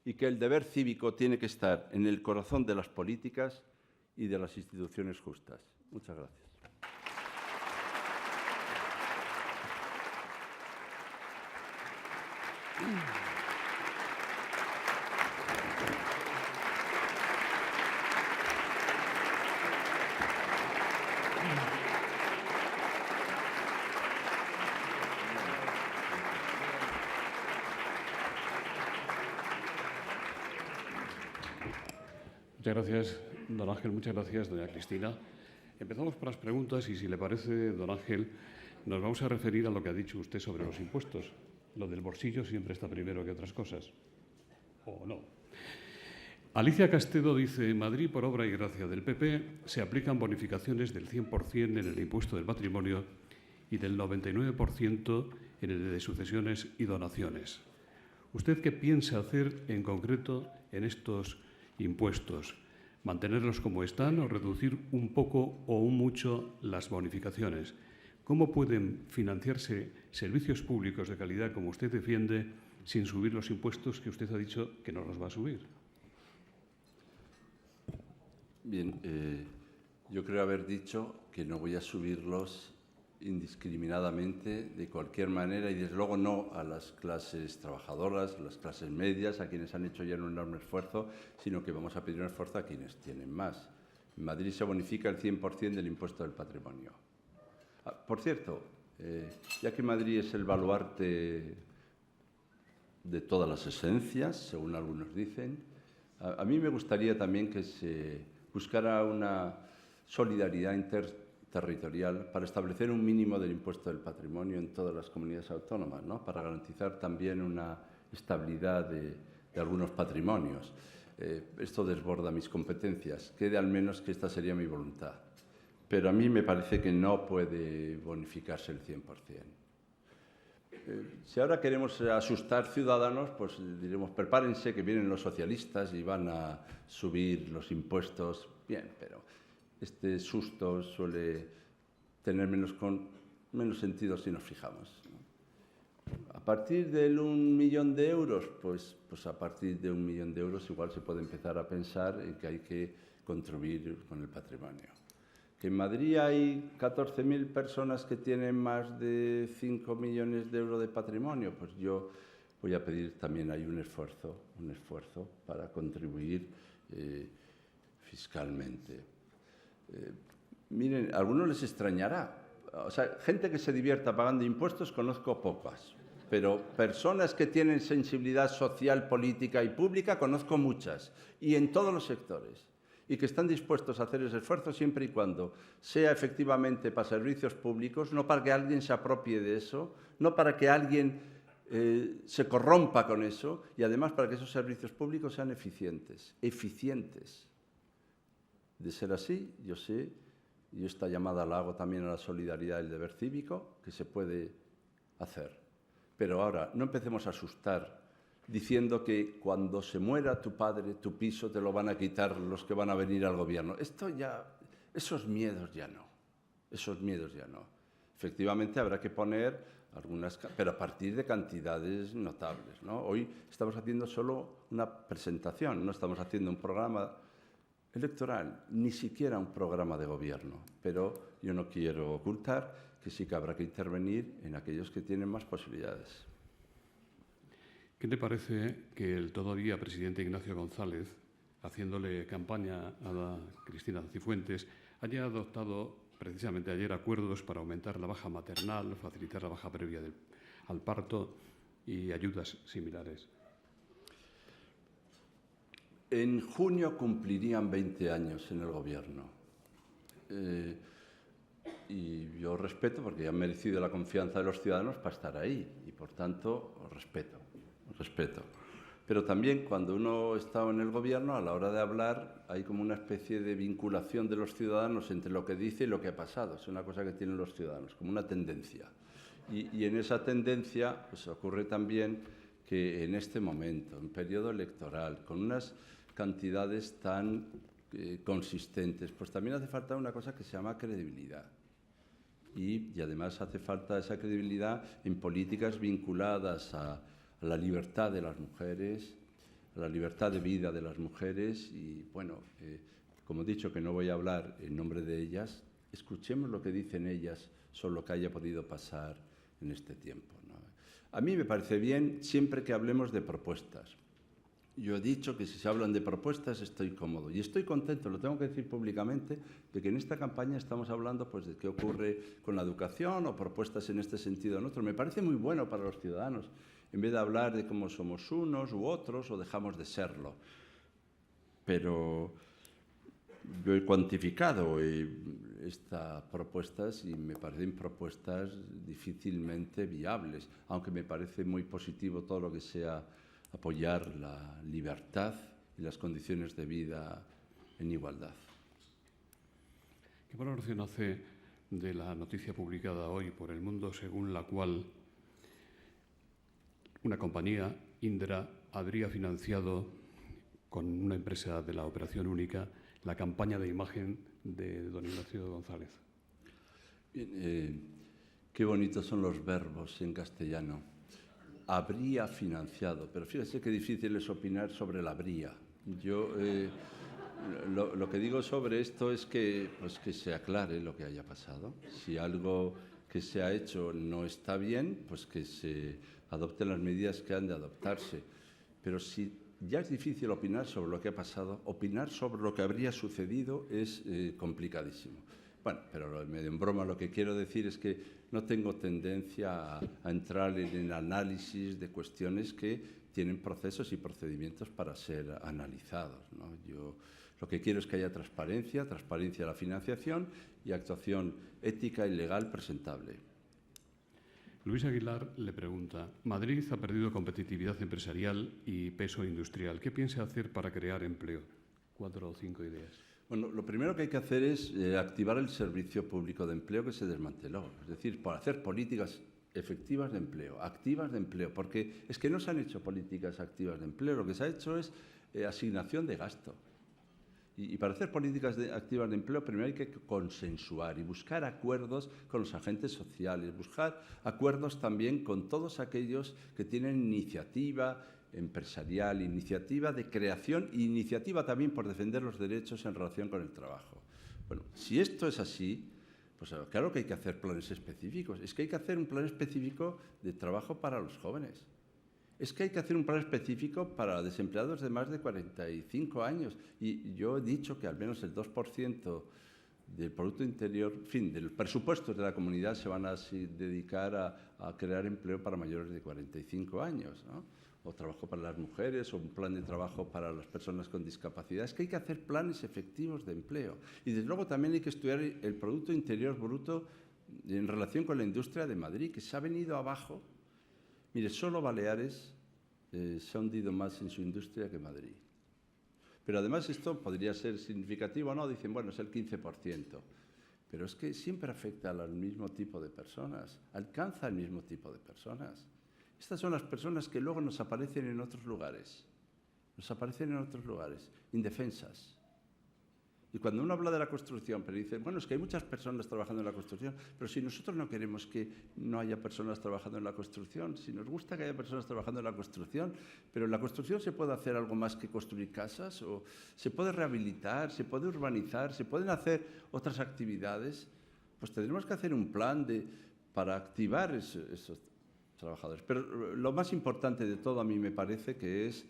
y que el deber cívico tiene que estar en el corazón de las políticas y de las instituciones justas. Muchas gracias. Muchas gracias, don Ángel. Muchas gracias, doña Cristina. Empezamos por las preguntas y, si le parece, don Ángel, nos vamos a referir a lo que ha dicho usted sobre los impuestos. Lo del bolsillo siempre está primero que otras cosas. ¿O no? Alicia Castedo dice: en Madrid, por obra y gracia del PP, se aplican bonificaciones del 100% en el impuesto del patrimonio y del 99% en el de sucesiones y donaciones. ¿Usted qué piensa hacer en concreto en estos impuestos? mantenerlos como están o reducir un poco o un mucho las bonificaciones. ¿Cómo pueden financiarse servicios públicos de calidad como usted defiende sin subir los impuestos que usted ha dicho que no los va a subir? Bien, yo creo haber dicho que no voy a subirlos indiscriminadamente, de cualquier manera, y desde luego no a las clases trabajadoras, a las clases medias, a quienes han hecho ya un enorme esfuerzo, sino que vamos a pedir un esfuerzo a quienes tienen más. En Madrid se bonifica el 100% del impuesto del patrimonio. Por cierto, ya que Madrid es el baluarte de todas las esencias, según algunos dicen, a mí me gustaría también que se buscara una solidaridad interterritorial para establecer un mínimo del impuesto del patrimonio en todas las comunidades autónomas, ¿no? Para garantizar también una estabilidad de algunos patrimonios. Esto desborda mis competencias, quede al menos que esta sería mi voluntad. Pero a mí me parece que no puede bonificarse el 100%. Si ahora queremos asustar ciudadanos, pues diremos, prepárense que vienen los socialistas y van a subir los impuestos. Bien, pero este susto suele tener menos sentido si nos fijamos, ¿no? A partir del 1 millón de euros, pues a partir de 1 millón de euros igual se puede empezar a pensar en que hay que contribuir con el patrimonio. Que en Madrid hay 14.000 personas que tienen más de 5 millones de euros de patrimonio, pues yo voy a pedir también ahí un esfuerzo para contribuir fiscalmente. Miren, a algunos les extrañará. O sea, gente que se divierta pagando impuestos conozco pocas, pero personas que tienen sensibilidad social, política y pública conozco muchas, y en todos los sectores, y que están dispuestos a hacer ese esfuerzo siempre y cuando sea efectivamente para servicios públicos, no para que alguien se apropie de eso, no para que alguien se corrompa con eso, y además para que esos servicios públicos sean eficientes. De ser así, yo sé, y esta llamada la hago también a la solidaridad y el deber cívico, que se puede hacer. Pero ahora, no empecemos a asustar diciendo que cuando se muera tu padre, tu piso te lo van a quitar los que van a venir al gobierno. Esos miedos ya no. Efectivamente habrá que poner algunas, pero a partir de cantidades notables, ¿no? Hoy estamos haciendo solo una presentación, no estamos haciendo un programa electoral, ni siquiera un programa de gobierno, pero yo no quiero ocultar que sí que habrá que intervenir en aquellos que tienen más posibilidades. ¿Qué te parece que el todavía presidente Ignacio González, haciéndole campaña a Cristina Cifuentes, haya adoptado precisamente ayer acuerdos para aumentar la baja maternal, facilitar la baja previa al parto y ayudas similares? En junio cumplirían 20 años en el gobierno. Y yo respeto, porque han merecido la confianza de los ciudadanos para estar ahí, y por tanto respeto. Pero también cuando uno está en el gobierno, a la hora de hablar, hay como una especie de vinculación de los ciudadanos entre lo que dice y lo que ha pasado. Es una cosa que tienen los ciudadanos, como una tendencia. Y en esa tendencia pues, ocurre también que en este momento, en periodo electoral, con unas cantidades tan consistentes, pues también hace falta una cosa que se llama credibilidad. Y además hace falta esa credibilidad en políticas vinculadas a la libertad de las mujeres, a la libertad de vida de las mujeres. Y bueno, como he dicho que no voy a hablar en nombre de ellas, escuchemos lo que dicen ellas sobre lo que haya podido pasar en este tiempo, ¿no? A mí me parece bien siempre que hablemos de propuestas. Yo he dicho que si se hablan de propuestas estoy cómodo y estoy contento, lo tengo que decir públicamente, de que en esta campaña estamos hablando pues, de qué ocurre con la educación o propuestas en este sentido o en otro. Me parece muy bueno para los ciudadanos, en vez de hablar de cómo somos unos u otros o dejamos de serlo. Pero yo he cuantificado estas propuestas y me parecen propuestas difícilmente viables, aunque me parece muy positivo todo lo que sea apoyar la libertad y las condiciones de vida en igualdad. ¿Qué valoración hace de la noticia publicada hoy por El Mundo, según la cual una compañía, Indra, habría financiado con una empresa de la Operación Única la campaña de imagen de don Ignacio González. Bien, qué bonitos son los verbos en castellano. Habría financiado, pero fíjese qué difícil es opinar sobre la habría. Yo lo que digo sobre esto es que, pues, que se aclare lo que haya pasado. Si algo que se ha hecho no está bien, pues que se adopten las medidas que han de adoptarse. Pero si ya es difícil opinar sobre lo que ha pasado, opinar sobre lo que habría sucedido es complicadísimo. Bueno, pero medio en broma lo que quiero decir es que no tengo tendencia a entrar en el análisis de cuestiones que tienen procesos y procedimientos para ser analizados, ¿no? Yo lo que quiero es que haya transparencia de la financiación y actuación ética y legal presentable. Luis Aguilar le pregunta, Madrid ha perdido competitividad empresarial y peso industrial. ¿Qué piensa hacer para crear empleo? 4 o 5 ideas. Bueno, lo primero que hay que hacer es activar el servicio público de empleo que se desmanteló. Es decir, para hacer políticas efectivas de empleo, activas de empleo, porque es que no se han hecho políticas activas de empleo, lo que se ha hecho es asignación de gasto. Y para hacer políticas activas de empleo, primero hay que consensuar y buscar acuerdos con los agentes sociales, buscar acuerdos también con todos aquellos que tienen iniciativa empresarial, iniciativa de creación e iniciativa también por defender los derechos en relación con el trabajo. Bueno, si esto es así, pues claro que hay que hacer planes específicos. Es que hay que hacer un plan específico de trabajo para los jóvenes. Es que hay que hacer un plan específico para desempleados de más de 45 años. Y yo he dicho que al menos el 2% del Producto Interior, en fin, del presupuesto de la comunidad se van a dedicar a crear empleo para mayores de 45 años, ¿no? O trabajo para las mujeres, o un plan de trabajo para las personas con discapacidad. Es que hay que hacer planes efectivos de empleo. Y desde luego también hay que estudiar el Producto Interior Bruto en relación con la industria de Madrid, que se ha venido abajo. Mire, solo Baleares se ha hundido más en su industria que Madrid. Pero además esto podría ser significativo o no, dicen, bueno, es el 15%. Pero es que siempre afecta al mismo tipo de personas, alcanza al mismo tipo de personas. Estas son las personas que luego nos aparecen en otros lugares, indefensas. Y cuando uno habla de la construcción, pero dice, bueno, es que hay muchas personas trabajando en la construcción, pero si nosotros no queremos que no haya personas trabajando en la construcción, si nos gusta que haya personas trabajando en la construcción, pero en la construcción se puede hacer algo más que construir casas, o se puede rehabilitar, se puede urbanizar, se pueden hacer otras actividades, pues tendremos que hacer un plan para activar esos trabajadores. Pero lo más importante de todo a mí me parece que es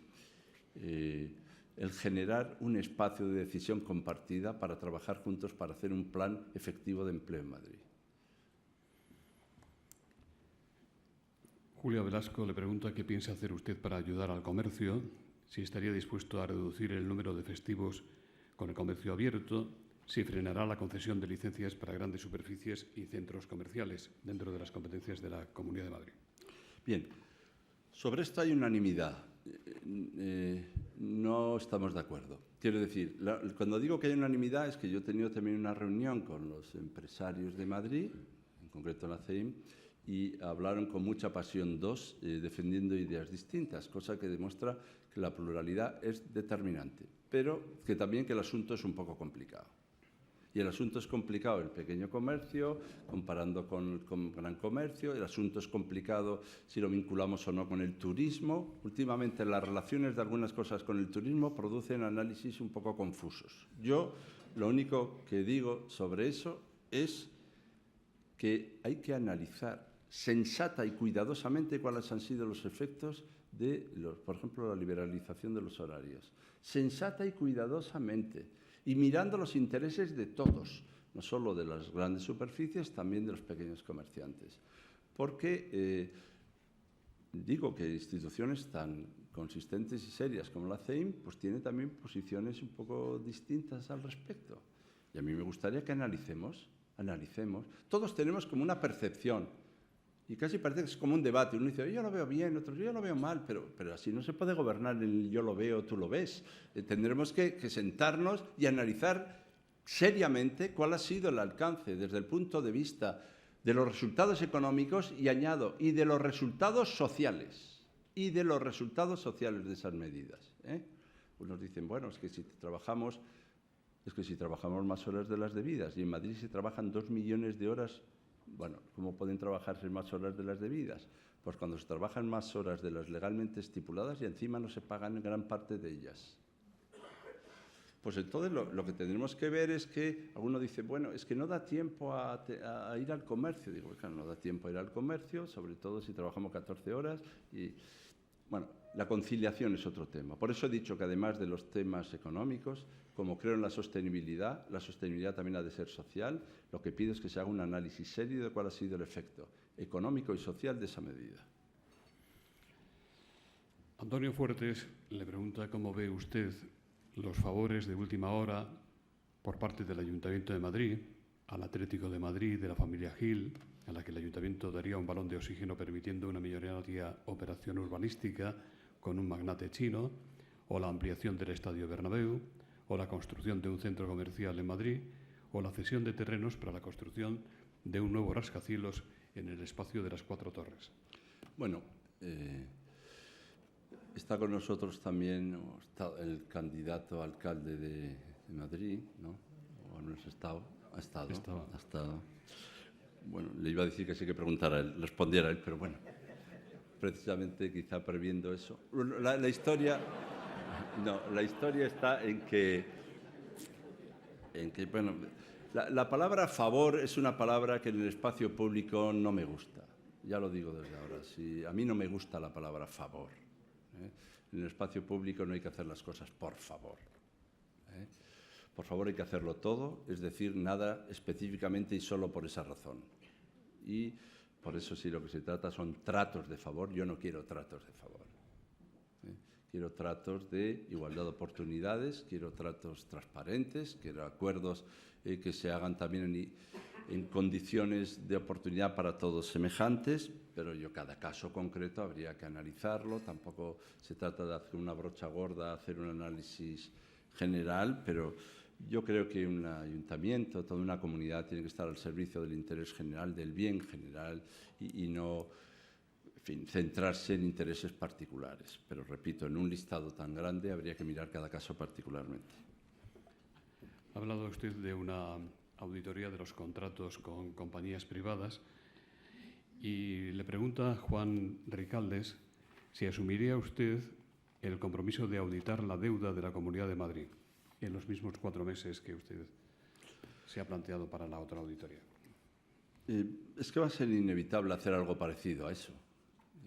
el generar un espacio de decisión compartida para trabajar juntos para hacer un plan efectivo de empleo en Madrid. Julia Velasco le pregunta qué piensa hacer usted para ayudar al comercio, si estaría dispuesto a reducir el número de festivos con el comercio abierto, si frenará la concesión de licencias para grandes superficies y centros comerciales dentro de las competencias de la Comunidad de Madrid. Bien, sobre esto hay unanimidad. No estamos de acuerdo. Quiero decir, cuando digo que hay unanimidad es que yo he tenido también una reunión con los empresarios de Madrid, en concreto la CEIM, y hablaron con mucha pasión defendiendo ideas distintas, cosa que demuestra que la pluralidad es determinante, pero que también que el asunto es un poco complicado. Y el asunto es complicado el pequeño comercio, comparando con gran comercio. El asunto es complicado si lo vinculamos o no con el turismo. Últimamente las relaciones de algunas cosas con el turismo producen análisis un poco confusos. Yo lo único que digo sobre eso es que hay que analizar sensata y cuidadosamente cuáles han sido los efectos de, por ejemplo, la liberalización de los horarios. Sensata y cuidadosamente. Y mirando los intereses de todos, no solo de las grandes superficies, también de los pequeños comerciantes. Porque digo que instituciones tan consistentes y serias como la CEIM, pues tienen también posiciones un poco distintas al respecto. Y a mí me gustaría que analicemos. Todos tenemos como una percepción, y casi parece que es como un debate. Uno dice, yo lo veo bien, otro yo lo veo mal, pero así no se puede gobernar en el yo lo veo, tú lo ves. Tendremos que sentarnos y analizar seriamente cuál ha sido el alcance desde el punto de vista de los resultados económicos y añado, y de los resultados sociales, de esas medidas. Unos dicen, bueno, es que si trabajamos Es que si trabajamos más horas de las debidas, y en Madrid se trabajan 2 millones de horas, bueno, ¿cómo pueden trabajarse más horas de las debidas? Pues cuando se trabajan más horas de las legalmente estipuladas y encima no se pagan gran parte de ellas. Pues entonces lo que tendremos que ver es que alguno dice, bueno, es que no da tiempo a ir al comercio. Digo, claro, no da tiempo a ir al comercio, sobre todo si trabajamos 14 horas. Y, bueno, la conciliación es otro tema. Por eso he dicho que además de los temas económicos, como creo en la sostenibilidad también ha de ser social. Lo que pido es que se haga un análisis serio de cuál ha sido el efecto económico y social de esa medida. Antonio Fuertes le pregunta cómo ve usted los favores de última hora por parte del Ayuntamiento de Madrid al Atlético de Madrid, de la familia Gil, a la que el Ayuntamiento daría un balón de oxígeno permitiendo una millonaria operación urbanística con un magnate chino, o la ampliación del Estadio Bernabéu, o la construcción de un centro comercial en Madrid, o la cesión de terrenos para la construcción de un nuevo rascacielos en el espacio de las 4 torres. Bueno, está con nosotros también el candidato a alcalde de Madrid, ¿no? O no ha estado. Bueno, le iba a decir que sí que preguntara a él, respondiera a él, pero bueno, precisamente quizá previendo eso. La historia está en que bueno, la palabra favor es una palabra que en el espacio público no me gusta. Ya lo digo desde ahora. A mí no me gusta la palabra favor. En el espacio público no hay que hacer las cosas por favor. Por favor hay que hacerlo todo, es decir, nada específicamente y solo por esa razón. Y por eso sí lo que se trata son tratos de favor. Yo no quiero tratos de favor. Quiero tratos de igualdad de oportunidades, quiero tratos transparentes, quiero acuerdos que se hagan también en condiciones de oportunidad para todos semejantes, pero cada caso concreto habría que analizarlo. Tampoco se trata de hacer una brocha gorda, hacer un análisis general, pero yo creo que un ayuntamiento, toda una comunidad tiene que estar al servicio del interés general, del bien general y no, en fin, centrarse en intereses particulares. Pero repito, en un listado tan grande habría que mirar cada caso particularmente. Ha hablado usted de una auditoría de los contratos con compañías privadas y le pregunta Juan Ricaldes si asumiría usted el compromiso de auditar la deuda de la Comunidad de Madrid en los mismos 4 meses que usted se ha planteado para la otra auditoría. Es que va a ser inevitable hacer algo parecido a eso.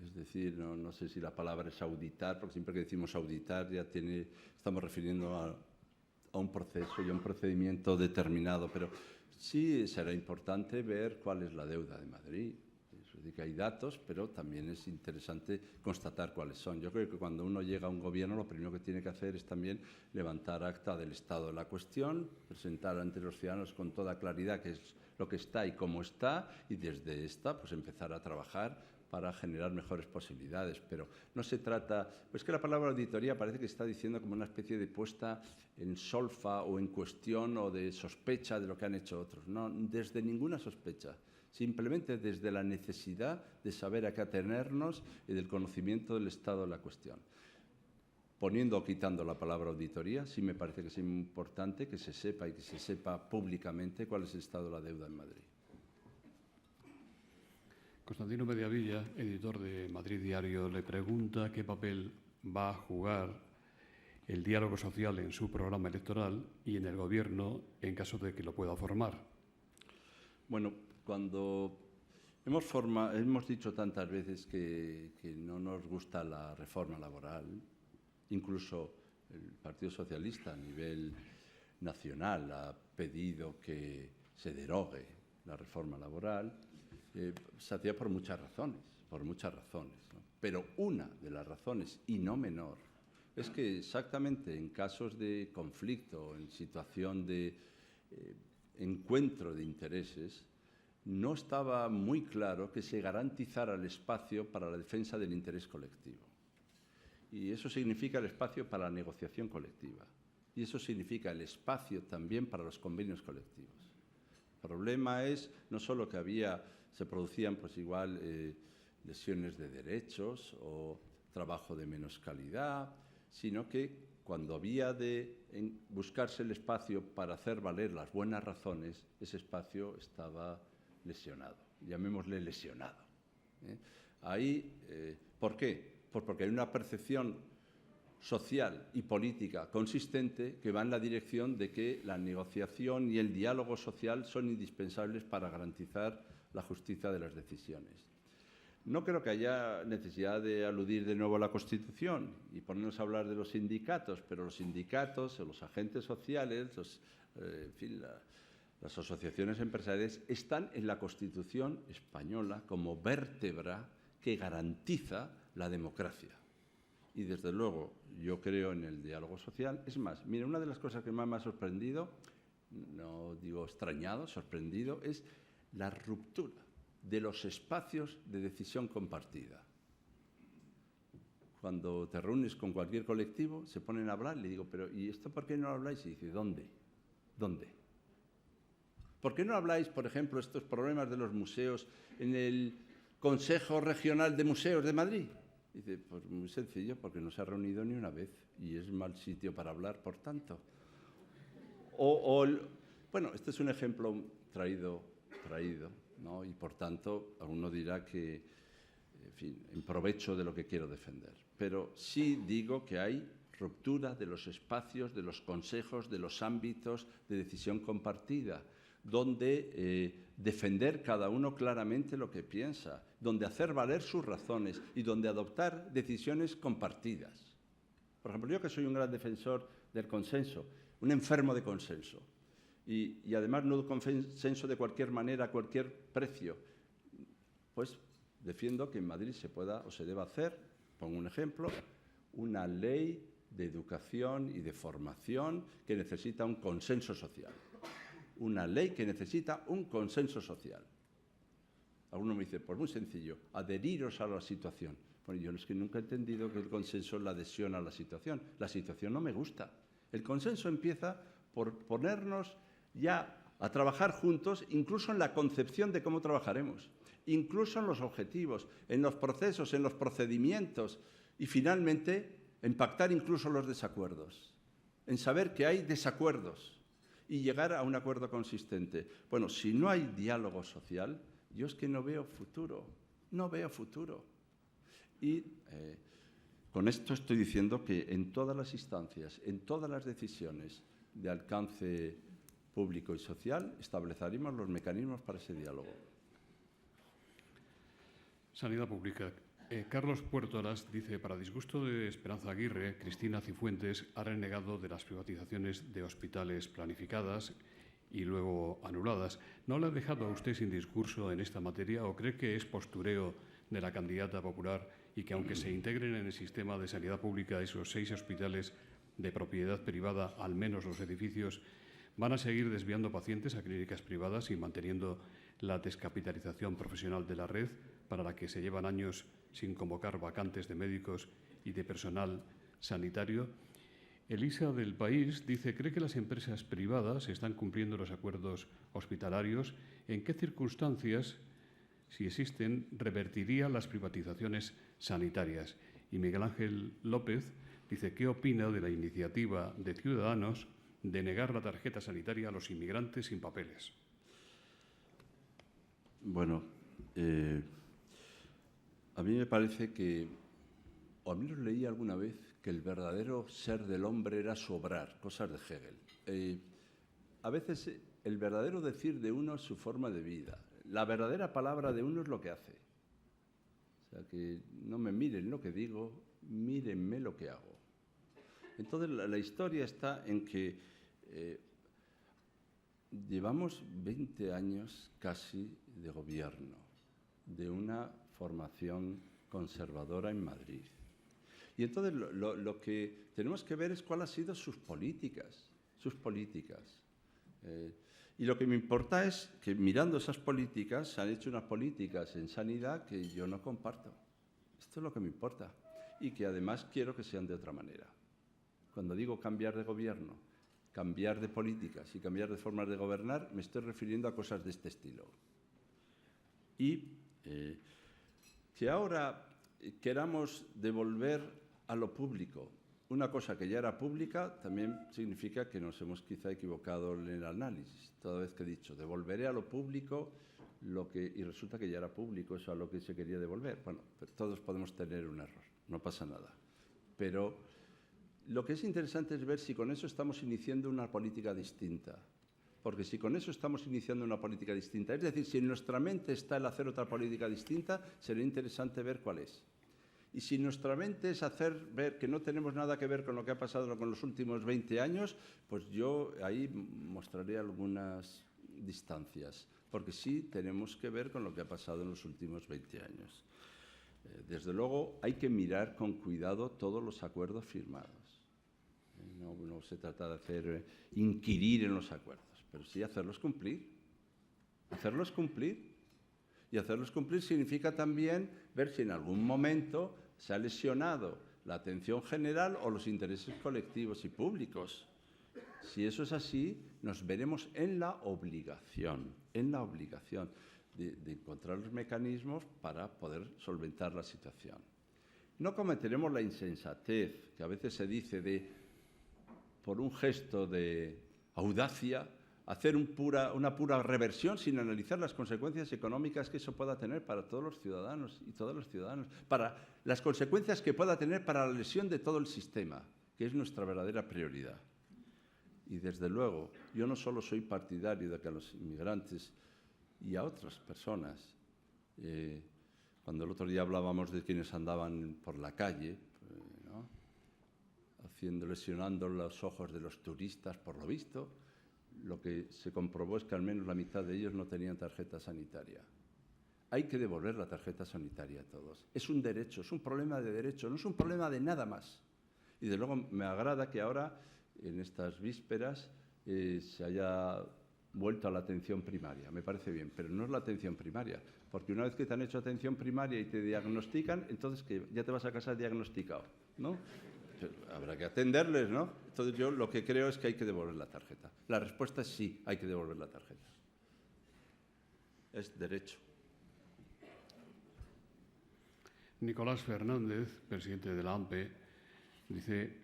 Es decir, no sé si la palabra es auditar, porque siempre que decimos auditar estamos refiriendo a un proceso y a un procedimiento determinado, pero sí será importante ver cuál es la deuda de Madrid. Es decir, que hay datos, pero también es interesante constatar cuáles son. Yo creo que cuando uno llega a un gobierno, lo primero que tiene que hacer es también levantar acta del estado de la cuestión, presentar ante los ciudadanos con toda claridad qué es lo que está y cómo está, y desde esta pues empezar a trabajar para generar mejores posibilidades. Pero no se trata... Pues que la palabra auditoría parece que está diciendo como una especie de puesta en solfa o en cuestión o de sospecha de lo que han hecho otros. No, desde ninguna sospecha. Simplemente desde la necesidad de saber a qué atenernos y del conocimiento del estado de la cuestión. Poniendo o quitando la palabra auditoría, sí me parece que es importante que se sepa y que se sepa públicamente cuál es el estado de la deuda en Madrid. Constantino Mediavilla, editor de Madrid Diario, le pregunta qué papel va a jugar el diálogo social en su programa electoral y en el Gobierno en caso de que lo pueda formar. Bueno, cuando hemos dicho tantas veces que no nos gusta la reforma laboral, incluso el Partido Socialista a nivel nacional ha pedido que se derogue la reforma laboral, se hacía por muchas razones, ¿no? Pero una de las razones, y no menor, es que exactamente en casos de conflicto, en situación de encuentro de intereses, no estaba muy claro que se garantizara el espacio para la defensa del interés colectivo. Y eso significa el espacio para la negociación colectiva. Y eso significa el espacio también para los convenios colectivos. El problema es no solo que se producían pues igual lesiones de derechos o trabajo de menos calidad, sino que cuando había de buscarse el espacio para hacer valer las buenas razones, ese espacio estaba lesionado, llamémosle lesionado. ¿Por qué? Pues porque hay una percepción social y política consistente que va en la dirección de que la negociación y el diálogo social son indispensables para garantizar la justicia de las decisiones. No creo que haya necesidad de aludir de nuevo a la Constitución y ponernos a hablar de los sindicatos, pero los sindicatos, los agentes sociales, las asociaciones empresariales están en la Constitución española como vértebra que garantiza la democracia. Y, desde luego, yo creo en el diálogo social. Es más, mira, una de las cosas que más me ha sorprendido, no digo extrañado, sorprendido, es la ruptura de los espacios de decisión compartida. Cuando te reúnes con cualquier colectivo, se ponen a hablar, le digo, pero ¿y esto por qué no lo habláis? Y dice, ¿dónde? ¿Dónde? ¿Por qué no habláis, por ejemplo, estos problemas de los museos en el Consejo Regional de Museos de Madrid? Dice, pues muy sencillo, porque no se ha reunido ni una vez y es mal sitio para hablar, por tanto. Bueno, este es un ejemplo traído, ¿no? Y, por tanto, alguno dirá que, en fin, en provecho de lo que quiero defender. Pero sí digo que hay ruptura de los espacios, de los consejos, de los ámbitos de decisión compartida, donde defender cada uno claramente lo que piensa, donde hacer valer sus razones y donde adoptar decisiones compartidas. Por ejemplo, yo que soy un gran defensor del consenso, un enfermo de consenso, y además no de consenso de cualquier manera, a cualquier precio, pues defiendo que en Madrid se pueda o se deba hacer, pongo un ejemplo, una ley de educación y de formación que necesita un consenso social. Una ley que necesita un consenso social. Alguno me dice, pues muy sencillo, adheriros a la situación. Bueno, yo es que nunca he entendido que el consenso es la adhesión a la situación. La situación no me gusta. El consenso empieza por ponernos ya a trabajar juntos, incluso en la concepción de cómo trabajaremos, incluso en los objetivos, en los procesos, en los procedimientos y, finalmente, en pactar incluso los desacuerdos, en saber que hay desacuerdos y llegar a un acuerdo consistente. Bueno, si no hay diálogo social, yo es que no veo futuro, no veo futuro. Y con esto estoy diciendo que en todas las instancias, en todas las decisiones de alcance público y social, estableceremos los mecanismos para ese diálogo. Sanidad pública. Carlos Puertolas dice, para disgusto de Esperanza Aguirre, Cristina Cifuentes ha renegado de las privatizaciones de hospitales planificadas y luego anuladas. ¿No le ha dejado a usted sin discurso en esta materia o cree que es postureo de la candidata popular y que, aunque se integren en el sistema de sanidad pública esos 6 hospitales de propiedad privada, al menos los edificios, van a seguir desviando pacientes a clínicas privadas y manteniendo la descapitalización profesional de la red, para la que se llevan años sin convocar vacantes de médicos y de personal sanitario? Elisa del País dice, ¿cree que las empresas privadas están cumpliendo los acuerdos hospitalarios? ¿En qué circunstancias, si existen, revertiría las privatizaciones sanitarias? Y Miguel Ángel López dice, ¿qué opina de la iniciativa de Ciudadanos de negar la tarjeta sanitaria a los inmigrantes sin papeles? Bueno, a mí me parece que, o al menos leí alguna vez, que el verdadero ser del hombre era su obrar, cosas de Hegel. A veces el verdadero decir de uno es su forma de vida. La verdadera palabra de uno es lo que hace. O sea, que no me miren lo que digo, mírenme lo que hago. Entonces, la historia está en que llevamos 20 años casi de gobierno, de una formación conservadora en Madrid. Y entonces lo que tenemos que ver es cuáles han sido sus políticas. Y lo que me importa es que, mirando esas políticas, se han hecho unas políticas en sanidad que yo no comparto. Esto es lo que me importa. Y que además quiero que sean de otra manera. Cuando digo cambiar de gobierno, cambiar de políticas y cambiar de formas de gobernar, me estoy refiriendo a cosas de este estilo. Y que ahora queramos devolver a lo público una cosa que ya era pública también significa que nos hemos quizá equivocado en el análisis. Toda vez que he dicho, devolveré a lo público y resulta que ya era público eso a lo que se quería devolver. Bueno, todos podemos tener un error, no pasa nada. Pero lo que es interesante es ver si con eso estamos iniciando una política distinta. Porque si con eso estamos iniciando una política distinta, es decir, si en nuestra mente está el hacer otra política distinta, sería interesante ver cuál es. Y si nuestra mente es hacer ver que no tenemos nada que ver con lo que ha pasado con los últimos 20 años, pues yo ahí mostraré algunas distancias, porque sí tenemos que ver con lo que ha pasado en los últimos 20 años. Desde luego hay que mirar con cuidado todos los acuerdos firmados. No se trata de inquirir en los acuerdos, pero sí hacerlos cumplir. Hacerlos cumplir. Y hacerlos cumplir significa también ver si en algún momento se ha lesionado la atención general o los intereses colectivos y públicos. Si eso es así, nos veremos en la obligación de encontrar los mecanismos para poder solventar la situación. No cometeremos la insensatez que a veces se dice por un gesto de audacia, hacer una pura reversión sin analizar las consecuencias económicas que eso pueda tener para todos los ciudadanos y todas las ciudadanas, para las consecuencias que pueda tener para la lesión de todo el sistema, que es nuestra verdadera prioridad. Y desde luego, yo no solo soy partidario de que a los inmigrantes y a otras personas, cuando el otro día hablábamos de quienes andaban por la calle, ¿no?, lesionando los ojos de los turistas, por lo visto, lo que se comprobó es que al menos la mitad de ellos no tenían tarjeta sanitaria. Hay que devolver la tarjeta sanitaria a todos. Es un derecho, es un problema de derecho, no es un problema de nada más. Y desde luego me agrada que ahora, en estas vísperas, se haya vuelto a la atención primaria. Me parece bien, pero no es la atención primaria, porque una vez que te han hecho atención primaria y te diagnostican, entonces que ya te vas a casa diagnosticado, ¿no? Habrá que atenderles, ¿no? Entonces yo lo que creo es que hay que devolver la tarjeta. La respuesta es sí, hay que devolver la tarjeta. Es derecho. Nicolás Fernández, presidente de la AMPE, dice: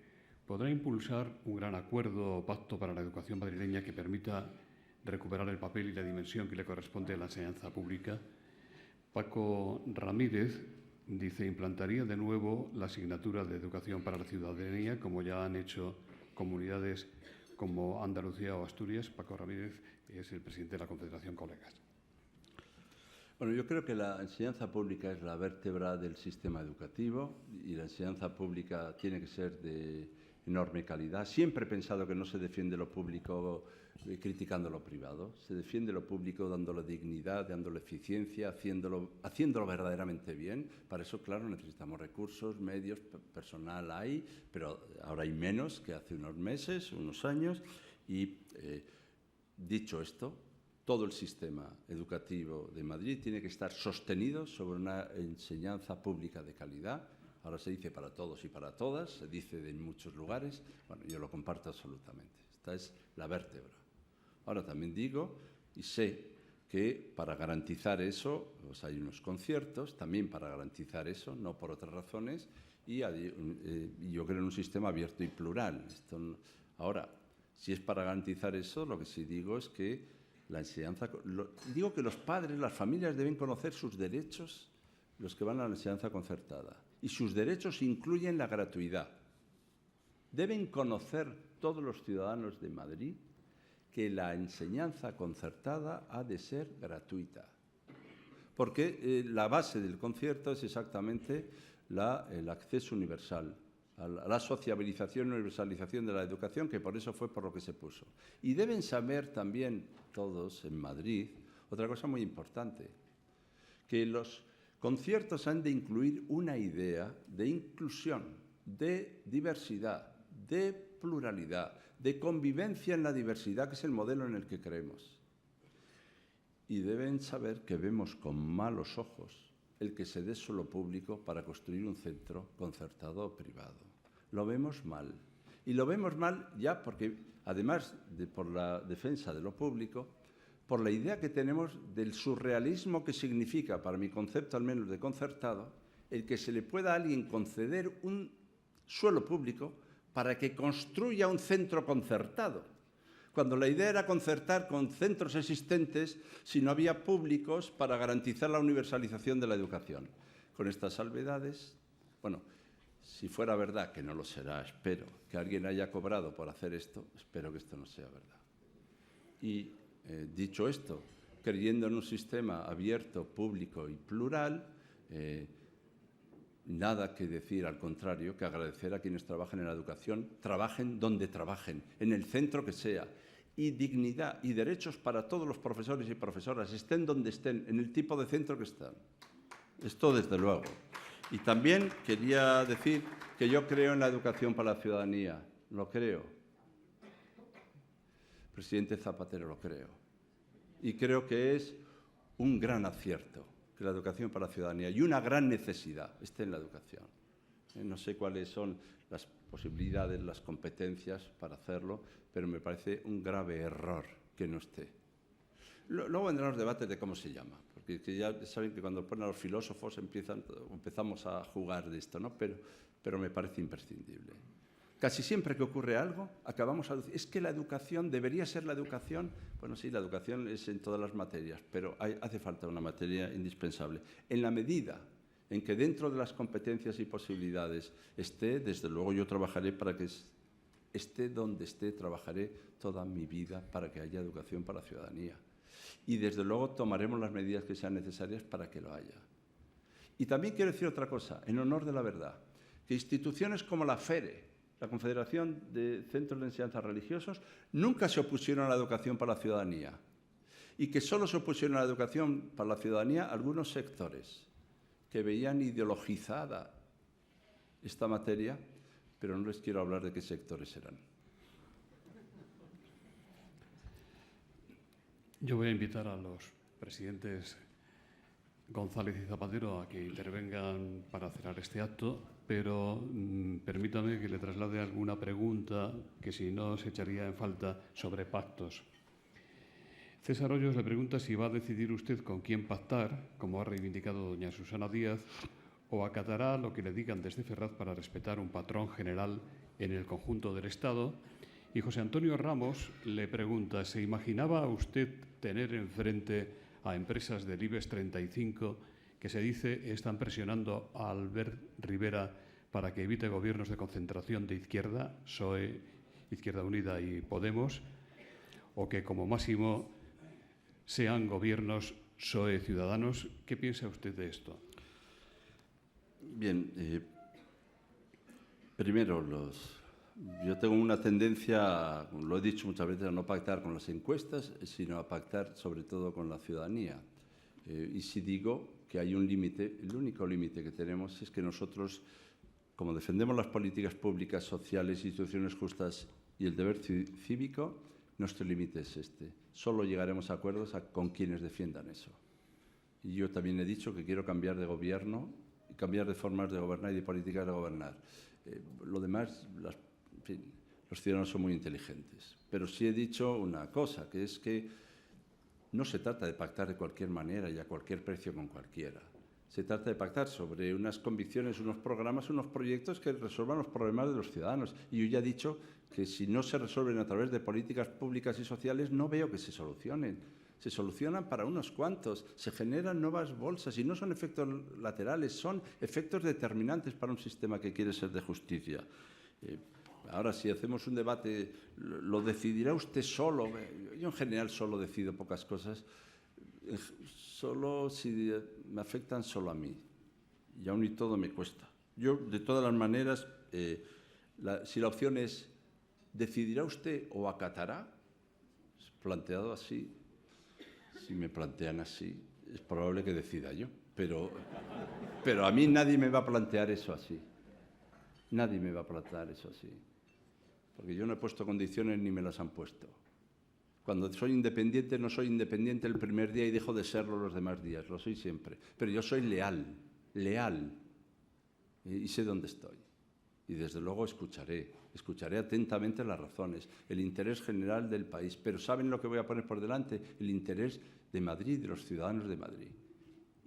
¿podrá impulsar un gran acuerdo o pacto para la educación madrileña que permita recuperar el papel y la dimensión que le corresponde a la enseñanza pública? Paco Ramírez dice: implantaría de nuevo la asignatura de educación para la ciudadanía, como ya han hecho comunidades como Andalucía o Asturias. Paco Ramírez es el presidente de la Confederación Colegas. Bueno, yo creo que la enseñanza pública es la vértebra del sistema educativo y la enseñanza pública tiene que ser de enorme calidad. Siempre he pensado que no se defiende lo público criticando lo privado, se defiende lo público dándole dignidad, dándole eficiencia, haciéndolo verdaderamente bien. Para eso, claro, necesitamos recursos, medios, personal hay, pero ahora hay menos que hace unos meses, unos años. Y dicho esto, todo el sistema educativo de Madrid tiene que estar sostenido sobre una enseñanza pública de calidad. Ahora se dice para todos y para todas, se dice en muchos lugares. Bueno, yo lo comparto absolutamente. Esta es la vértebra. Ahora también digo y sé que para garantizar eso, pues hay unos conciertos también para garantizar eso, no por otras razones, y yo creo en un sistema abierto y plural. Ahora, si es para garantizar eso, lo que sí digo es que la enseñanza, digo que los padres, las familias deben conocer sus derechos, los que van a la enseñanza concertada, y sus derechos incluyen la gratuidad. Deben conocer todos los ciudadanos de Madrid que la enseñanza concertada ha de ser gratuita, porque la base del concierto es exactamente el acceso universal, la sociabilización y universalización de la educación, que por eso fue por lo que se puso. Y deben saber también todos en Madrid otra cosa muy importante, que los conciertos han de incluir una idea de inclusión, de diversidad, de pluralidad, de convivencia en la diversidad, que es el modelo en el que creemos. Y deben saber que vemos con malos ojos el que se dé solo público para construir un centro concertado o privado. Lo vemos mal. Y lo vemos mal ya porque, además de por la defensa de lo público, por la idea que tenemos del surrealismo que significa, para mi concepto al menos de concertado, el que se le pueda a alguien conceder un suelo público para que construya un centro concertado, cuando la idea era concertar con centros existentes si no había públicos para garantizar la universalización de la educación. Con estas salvedades, bueno, si fuera verdad, que no lo será, espero, que alguien haya cobrado por hacer esto, espero que esto no sea verdad. Y dicho esto, creyendo en un sistema abierto, público y plural, nada que decir, al contrario, que agradecer a quienes trabajan en la educación, trabajen donde trabajen, en el centro que sea, y dignidad y derechos para todos los profesores y profesoras, estén donde estén, en el tipo de centro que están. Esto desde luego. Y también quería decir que yo creo en la educación para la ciudadanía, lo creo. Presidente Zapatero, lo creo. Y creo que es un gran acierto que la educación para la ciudadanía y una gran necesidad esté en la educación. No sé cuáles son las posibilidades, las competencias para hacerlo, pero me parece un grave error que no esté. Luego vendrán los debates de cómo se llama, porque ya saben que cuando ponen a los filósofos empezamos a jugar de esto, ¿no? Pero me parece imprescindible. Casi siempre que ocurre algo, acabamos a decir, es que la educación, debería ser la educación. Bueno, sí, la educación es en todas las materias, pero hace falta una materia indispensable. En la medida en que dentro de las competencias y posibilidades esté, desde luego yo trabajaré para que esté donde esté, trabajaré toda mi vida para que haya educación para la ciudadanía. Y desde luego tomaremos las medidas que sean necesarias para que lo haya. Y también quiero decir otra cosa, en honor de la verdad, que instituciones como la FERE, la Confederación de Centros de Enseñanza Religiosos, nunca se opusieron a la educación para la ciudadanía y que solo se opusieron a la educación para la ciudadanía algunos sectores que veían ideologizada esta materia, pero no les quiero hablar de qué sectores eran. Yo voy a invitar a los presidentes González y Zapatero a que intervengan para cerrar este acto, pero permítame que le traslade alguna pregunta que si no se echaría en falta sobre pactos. César Hoyos le pregunta si va a decidir usted con quién pactar, como ha reivindicado doña Susana Díaz, o acatará lo que le digan desde Ferraz para respetar un patrón general en el conjunto del Estado. Y José Antonio Ramos le pregunta, ¿se imaginaba usted tener enfrente a empresas del IBEX 35 que se dice están presionando a Albert Rivera para que evite gobiernos de concentración de izquierda, PSOE, Izquierda Unida y Podemos, o que como máximo sean gobiernos PSOE Ciudadanos? ¿Qué piensa usted de esto? Bien, primero, yo tengo una tendencia, lo he dicho muchas veces, a no pactar con las encuestas, sino a pactar sobre todo con la ciudadanía. Y si digo que hay un límite, el único límite que tenemos es que nosotros, como defendemos las políticas públicas, sociales, instituciones justas y el deber cívico, nuestro límite es este. Solo llegaremos a acuerdos con quienes defiendan eso. Y yo también he dicho que quiero cambiar de gobierno, cambiar de formas de gobernar y de políticas de gobernar. Lo demás, en fin, los ciudadanos son muy inteligentes. Pero sí he dicho una cosa, que es que no se trata de pactar de cualquier manera y a cualquier precio con cualquiera. Se trata de pactar sobre unas convicciones, unos programas, unos proyectos que resuelvan los problemas de los ciudadanos. Y yo ya he dicho que si no se resuelven a través de políticas públicas y sociales, no veo que se solucionen. Se solucionan para unos cuantos, se generan nuevas bolsas y no son efectos laterales, son efectos determinantes para un sistema que quiere ser de justicia. Ahora, si hacemos un debate, ¿lo decidirá usted solo? Yo en general solo decido pocas cosas, solo si me afectan solo a mí, y aún y todo me cuesta. Yo, de todas las maneras, si la opción es ¿decidirá usted o acatará? Planteado así, si me plantean así, es probable que decida yo, pero a mí nadie me va a plantear eso así. Nadie me va a plantear eso así. Porque yo no he puesto condiciones ni me las han puesto. Cuando soy independiente, no soy independiente el primer día y dejo de serlo los demás días, lo soy siempre. Pero yo soy leal, y sé dónde estoy. Y desde luego escucharé atentamente las razones, el interés general del país. Pero ¿saben lo que voy a poner por delante? El interés de Madrid, de los ciudadanos de Madrid.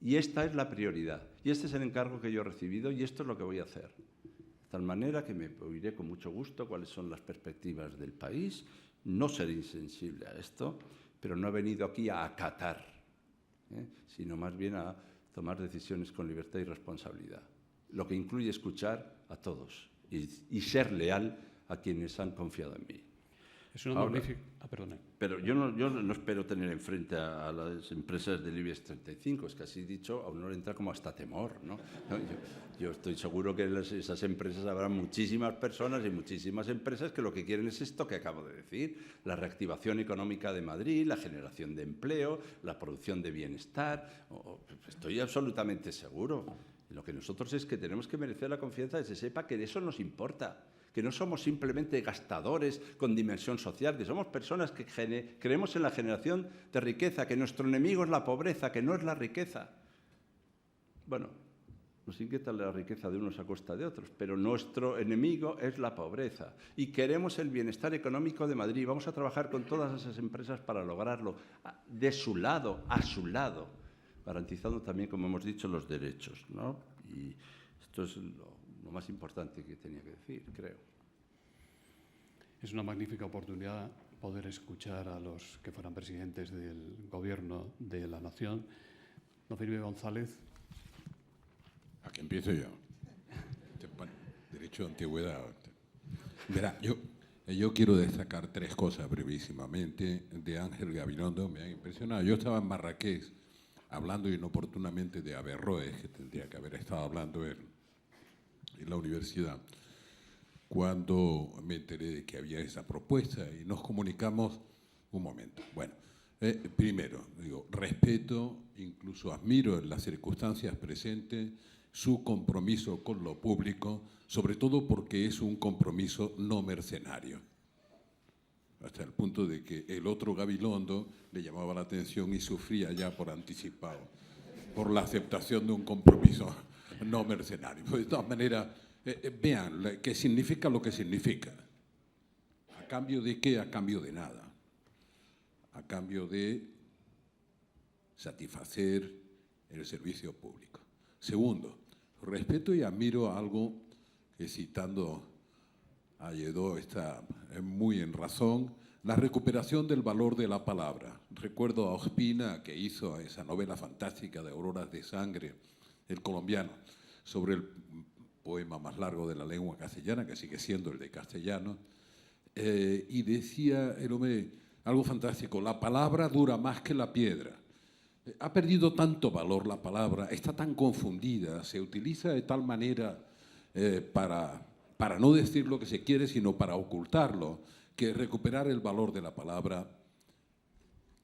Y esta es la prioridad. Y este es el encargo que yo he recibido y esto es lo que voy a hacer. tal manera que me oiré con mucho gusto cuáles son las perspectivas del país. No seré insensible a esto, pero no he venido aquí a acatar, sino más bien a tomar decisiones con libertad y responsabilidad, lo que incluye escuchar a todos y ser leal a quienes han confiado en mí. Es una magnífica... perdona. Pero yo no espero tener enfrente a las empresas del IBEX 35, es que así dicho, a uno le entra como hasta temor, ¿no? Yo estoy seguro que en esas empresas habrá muchísimas personas y muchísimas empresas que lo que quieren es esto que acabo de decir, la reactivación económica de Madrid, la generación de empleo, la producción de bienestar. Estoy absolutamente seguro. Lo que nosotros es que tenemos que merecer la confianza de que se sepa que de eso nos importa, que no somos simplemente gastadores con dimensión social, que somos personas que creemos en la generación de riqueza, que nuestro enemigo es la pobreza, que no es la riqueza. Bueno, nos inquieta la riqueza de unos a costa de otros, pero nuestro enemigo es la pobreza y queremos el bienestar económico de Madrid. Vamos a trabajar con todas esas empresas para lograrlo, de su lado, a su lado, garantizando también, como hemos dicho, los derechos, ¿no? Y esto es lo más importante que tenía que decir, creo. Es una magnífica oportunidad poder escuchar a los que fueran presidentes del Gobierno de la Nación. Don Felipe González. Aquí empiezo yo. Bueno, derecho de antigüedad. Verá, yo quiero destacar tres cosas brevísimamente de Ángel Gabilondo. Me han impresionado. Yo estaba en Marrakech hablando inoportunamente de Averroes, que tendría que haber estado hablando en la universidad, cuando me enteré de que había esa propuesta y nos comunicamos un momento. Bueno, primero, digo, respeto, incluso admiro en las circunstancias presentes su compromiso con lo público, sobre todo porque es un compromiso no mercenario. Hasta el punto de que el otro Gabilondo le llamaba la atención y sufría ya por anticipado, por la aceptación de un compromiso no mercenario. Pues de todas maneras, vean qué significa lo que significa. ¿A cambio de qué? A cambio de nada. A cambio de satisfacer el servicio público. Segundo, respeto y admiro algo que, citando a Lledó, está muy en razón, la recuperación del valor de la palabra. Recuerdo a Ospina, que hizo esa novela fantástica de Auroras de Sangre, el colombiano, sobre el poema más largo de la lengua castellana, que sigue siendo el de castellano, y decía el hombre algo fantástico: la palabra dura más que la piedra. Ha perdido tanto valor la palabra, está tan confundida, se utiliza de tal manera para no decir lo que se quiere, sino para ocultarlo, que recuperar el valor de la palabra,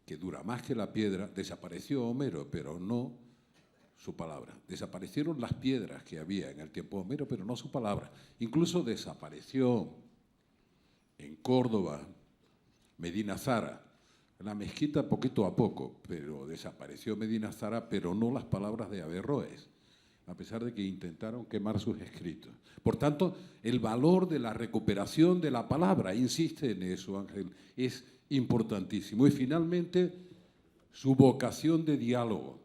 que dura más que la piedra. Desapareció Homero, pero no su palabra. Desaparecieron las piedras que había en el tiempo de Homero, pero no su palabra. Incluso desapareció en Córdoba Medina Zara, la mezquita poquito a poco, pero desapareció Medina Zara, pero no las palabras de Averroes, a pesar de que intentaron quemar sus escritos. Por tanto, el valor de la recuperación de la palabra, insiste en eso Ángel, es importantísimo. Y finalmente, su vocación de diálogo.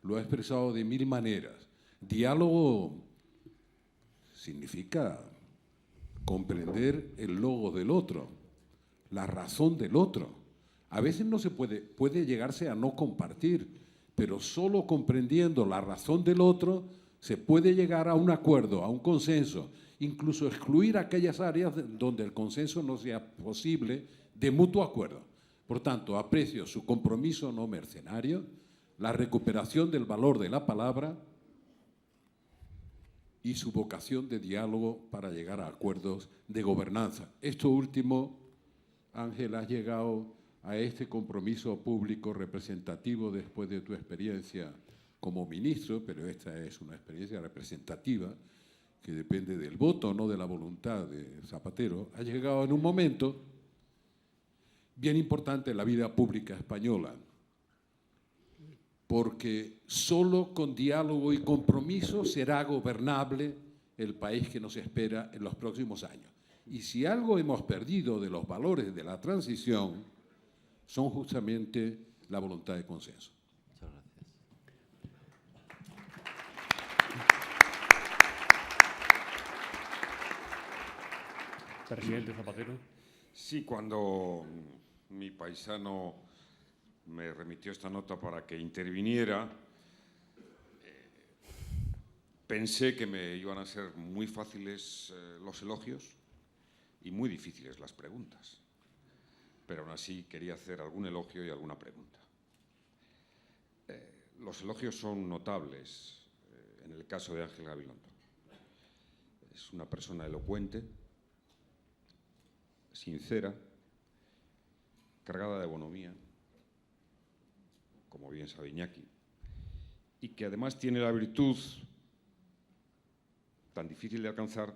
Lo ha expresado de mil maneras. Diálogo significa comprender el logos del otro, la razón del otro. A veces no se puede llegarse a no compartir, pero solo comprendiendo la razón del otro se puede llegar a un acuerdo, a un consenso, incluso excluir aquellas áreas donde el consenso no sea posible de mutuo acuerdo. Por tanto, aprecio su compromiso no mercenario, la recuperación del valor de la palabra y su vocación de diálogo para llegar a acuerdos de gobernanza. Esto último, Ángel, has llegado a este compromiso público representativo después de tu experiencia como ministro, pero esta es una experiencia representativa que depende del voto, no de la voluntad de Zapatero. Ha llegado en un momento bien importante en la vida pública española, porque solo con diálogo y compromiso será gobernable el país que nos espera en los próximos años. Y si algo hemos perdido de los valores de la transición, son justamente la voluntad de consenso. Muchas gracias. Presidente Zapatero. Sí, cuando mi paisano me remitió esta nota para que interviniera, pensé que me iban a ser muy fáciles los elogios y muy difíciles las preguntas. Pero aún así quería hacer algún elogio y alguna pregunta. Los elogios son notables en el caso de Ángel Gabilondo. Es una persona elocuente, sincera, cargada de bonomía, como bien sabe Iñaki, y que además tiene la virtud tan difícil de alcanzar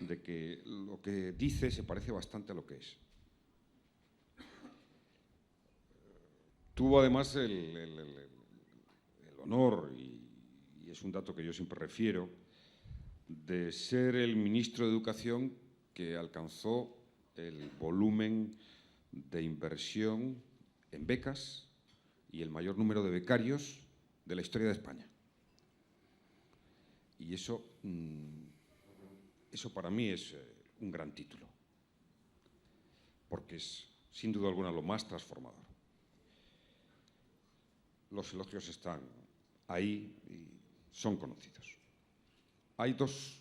de que lo que dice se parece bastante a lo que es. Tuvo además el honor, y es un dato que yo siempre refiero, de ser el ministro de Educación que alcanzó el volumen de inversión en becas y el mayor número de becarios de la historia de España. Y eso para mí es un gran título, porque es, sin duda alguna, lo más transformador. Los elogios están ahí y son conocidos. Hay dos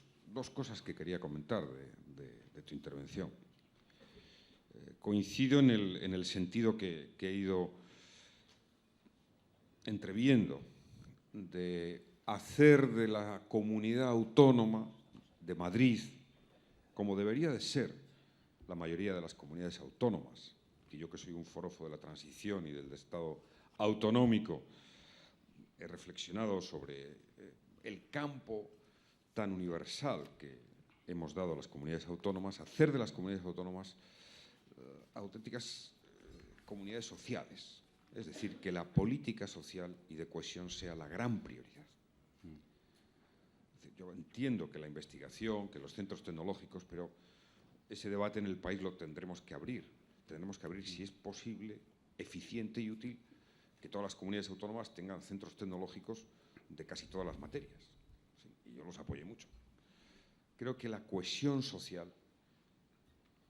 cosas que quería comentar de tu intervención. Coincido en el sentido que he ido entreviendo de hacer de la comunidad autónoma de Madrid, como debería de ser la mayoría de las comunidades autónomas, y yo que soy un forofo de la transición y del Estado autonómico, he reflexionado sobre el campo tan universal que hemos dado a las comunidades autónomas, hacer de las comunidades autónomas auténticas comunidades sociales, es decir, que la política social y de cohesión sea la gran prioridad. Es decir, yo entiendo que la investigación, que los centros tecnológicos, pero ese debate en el país lo tendremos que abrir. Tendremos que abrir si es posible, eficiente y útil que todas las comunidades autónomas tengan centros tecnológicos de casi todas las materias. Sí, y yo los apoyo mucho. Creo que la cohesión social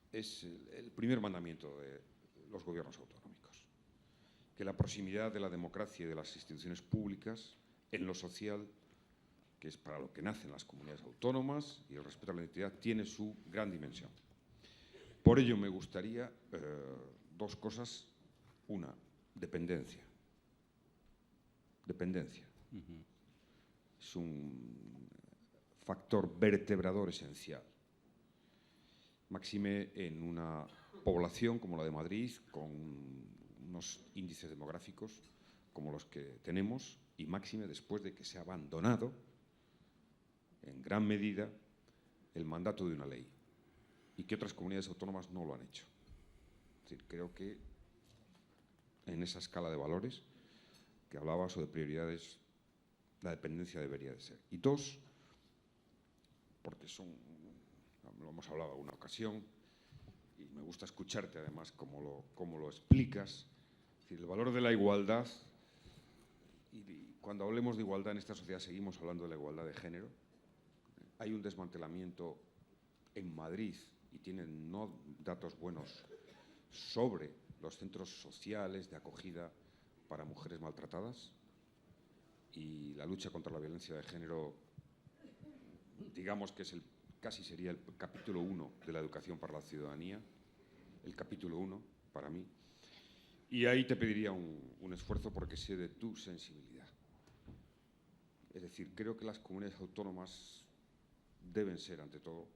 es el primer mandamiento de los gobiernos autonómicos. Que la proximidad de la democracia y de las instituciones públicas en lo social, que es para lo que nacen las comunidades autónomas, y el respeto a la identidad, tiene su gran dimensión. Por ello me gustaría dos cosas. Una, dependencia. Dependencia. Es un factor vertebrador esencial. Máxime en una población como la de Madrid, con unos índices demográficos como los que tenemos, y máxime después de que se ha abandonado, en gran medida, el mandato de una ley, y que otras comunidades autónomas no lo han hecho. Es decir, creo que en esa escala de valores que hablabas o de prioridades, la dependencia debería de ser. Y dos, porque lo hemos hablado en alguna ocasión, y me gusta escucharte además cómo lo explicas, es decir, el valor de la igualdad, y cuando hablemos de igualdad en esta sociedad seguimos hablando de la igualdad de género. Hay un desmantelamiento en Madrid, y tienen no datos buenos, sobre los centros sociales de acogida para mujeres maltratadas, y la lucha contra la violencia de género, digamos que casi sería el capítulo 1 de la educación para la ciudadanía, el capítulo 1 para mí, y ahí te pediría un esfuerzo porque sé de tu sensibilidad. Es decir, creo que las comunidades autónomas deben ser, ante todo,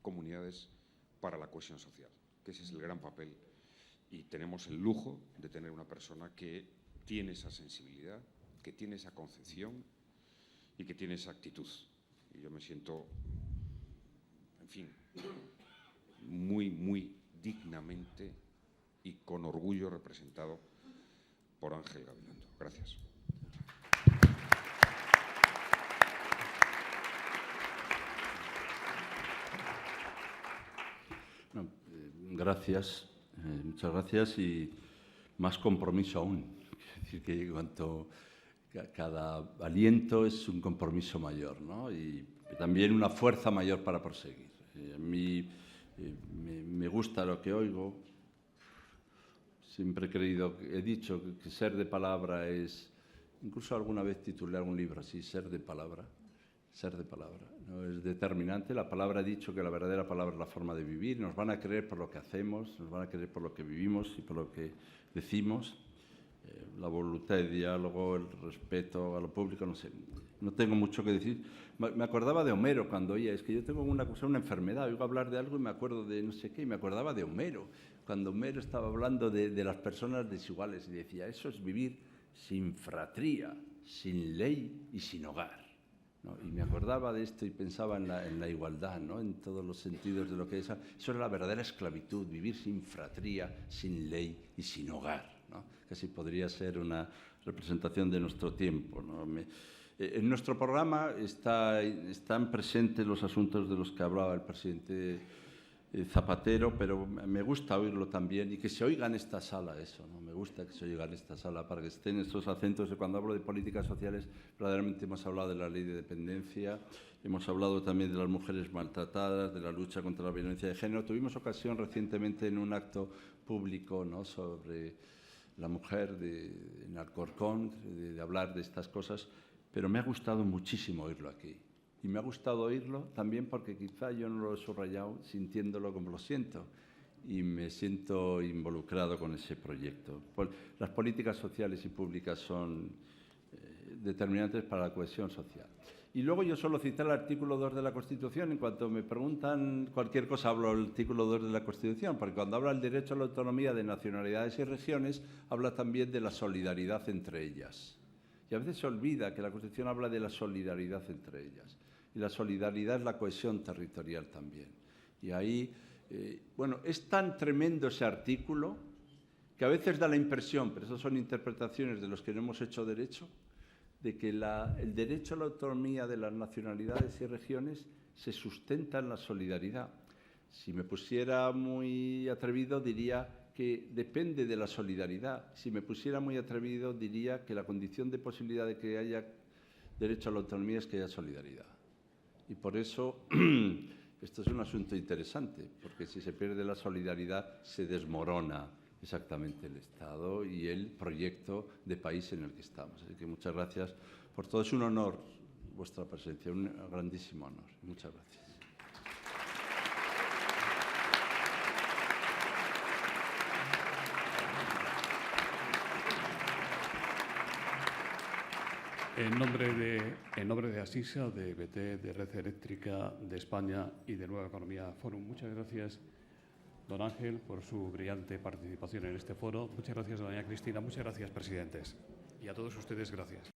comunidades para la cohesión social, que ese es el gran papel, y tenemos el lujo de tener una persona que tiene esa sensibilidad, que tiene esa concepción y que tiene esa actitud. Y yo me siento, en fin, muy, muy dignamente y con orgullo representado por Ángel Gabilondo. Gracias. No, gracias, muchas gracias, y más compromiso aún. Es decir, que cuanto cada aliento es un compromiso mayor, ¿no? Y también una fuerza mayor para proseguir. A mí me gusta lo que oigo. Siempre he dicho que ser de palabra es, incluso alguna vez titulé algún libro así, ser de palabra, ¿no? Es determinante. La palabra ha dicho que la verdadera palabra es la forma de vivir. Nos van a creer por lo que hacemos, nos van a creer por lo que vivimos y por lo que decimos. La voluntad de diálogo, el respeto a lo público, no sé, no tengo mucho que decir. Me acordaba de Homero cuando oía, es que yo tengo una enfermedad, oigo hablar de algo y me acuerdo de no sé qué, y me acordaba de Homero, cuando Homero estaba hablando de las personas desiguales y decía, eso es vivir sin fratría, sin ley y sin hogar, ¿no? Y me acordaba de esto y pensaba en la igualdad, ¿no? En todos los sentidos de lo que es. Eso es la verdadera esclavitud, vivir sin fratría, sin ley y sin hogar, ¿no? Casi podría ser una representación de nuestro tiempo, ¿no? En nuestro programa están presentes los asuntos de los que hablaba el presidente Zapatero, pero me gusta oírlo también y que se oiga en esta sala eso, ¿no? Me gusta que se oiga en esta sala para que estén estos acentos. Cuando hablo de políticas sociales, verdaderamente hemos hablado de la ley de dependencia, hemos hablado también de las mujeres maltratadas, de la lucha contra la violencia de género. Tuvimos ocasión recientemente en un acto público, ¿no?, sobre la mujer en Alcorcón, de hablar de estas cosas, pero me ha gustado muchísimo oírlo aquí. Y me ha gustado oírlo también porque quizá yo no lo he subrayado sintiéndolo como lo siento y me siento involucrado con ese proyecto. Las políticas sociales y públicas son determinantes para la cohesión social. Y luego yo suelo citar el artículo 2 de la Constitución. En cuanto me preguntan cualquier cosa, hablo del artículo 2 de la Constitución, porque cuando habla del derecho a la autonomía de nacionalidades y regiones, habla también de la solidaridad entre ellas. Y a veces se olvida que la Constitución habla de la solidaridad entre ellas. Y la solidaridad es la cohesión territorial también. Y ahí, bueno, es tan tremendo ese artículo que a veces da la impresión, pero eso son interpretaciones de los que no hemos hecho derecho, de que el derecho a la autonomía de las nacionalidades y regiones se sustenta en la solidaridad. Si me pusiera muy atrevido, diría que depende de la solidaridad. Si me pusiera muy atrevido, diría que la condición de posibilidad de que haya derecho a la autonomía es que haya solidaridad. Y por eso esto es un asunto interesante, porque si se pierde la solidaridad se desmorona exactamente el Estado y el proyecto de país en el que estamos. Así que muchas gracias por todo. Es un honor vuestra presencia, un grandísimo honor. Muchas gracias. En nombre de Asisa, de BT, de Red Eléctrica de España y de Nueva Economía Forum, muchas gracias, don Ángel, por su brillante participación en este foro. Muchas gracias, doña Cristina. Muchas gracias, presidentes. Y a todos ustedes, gracias.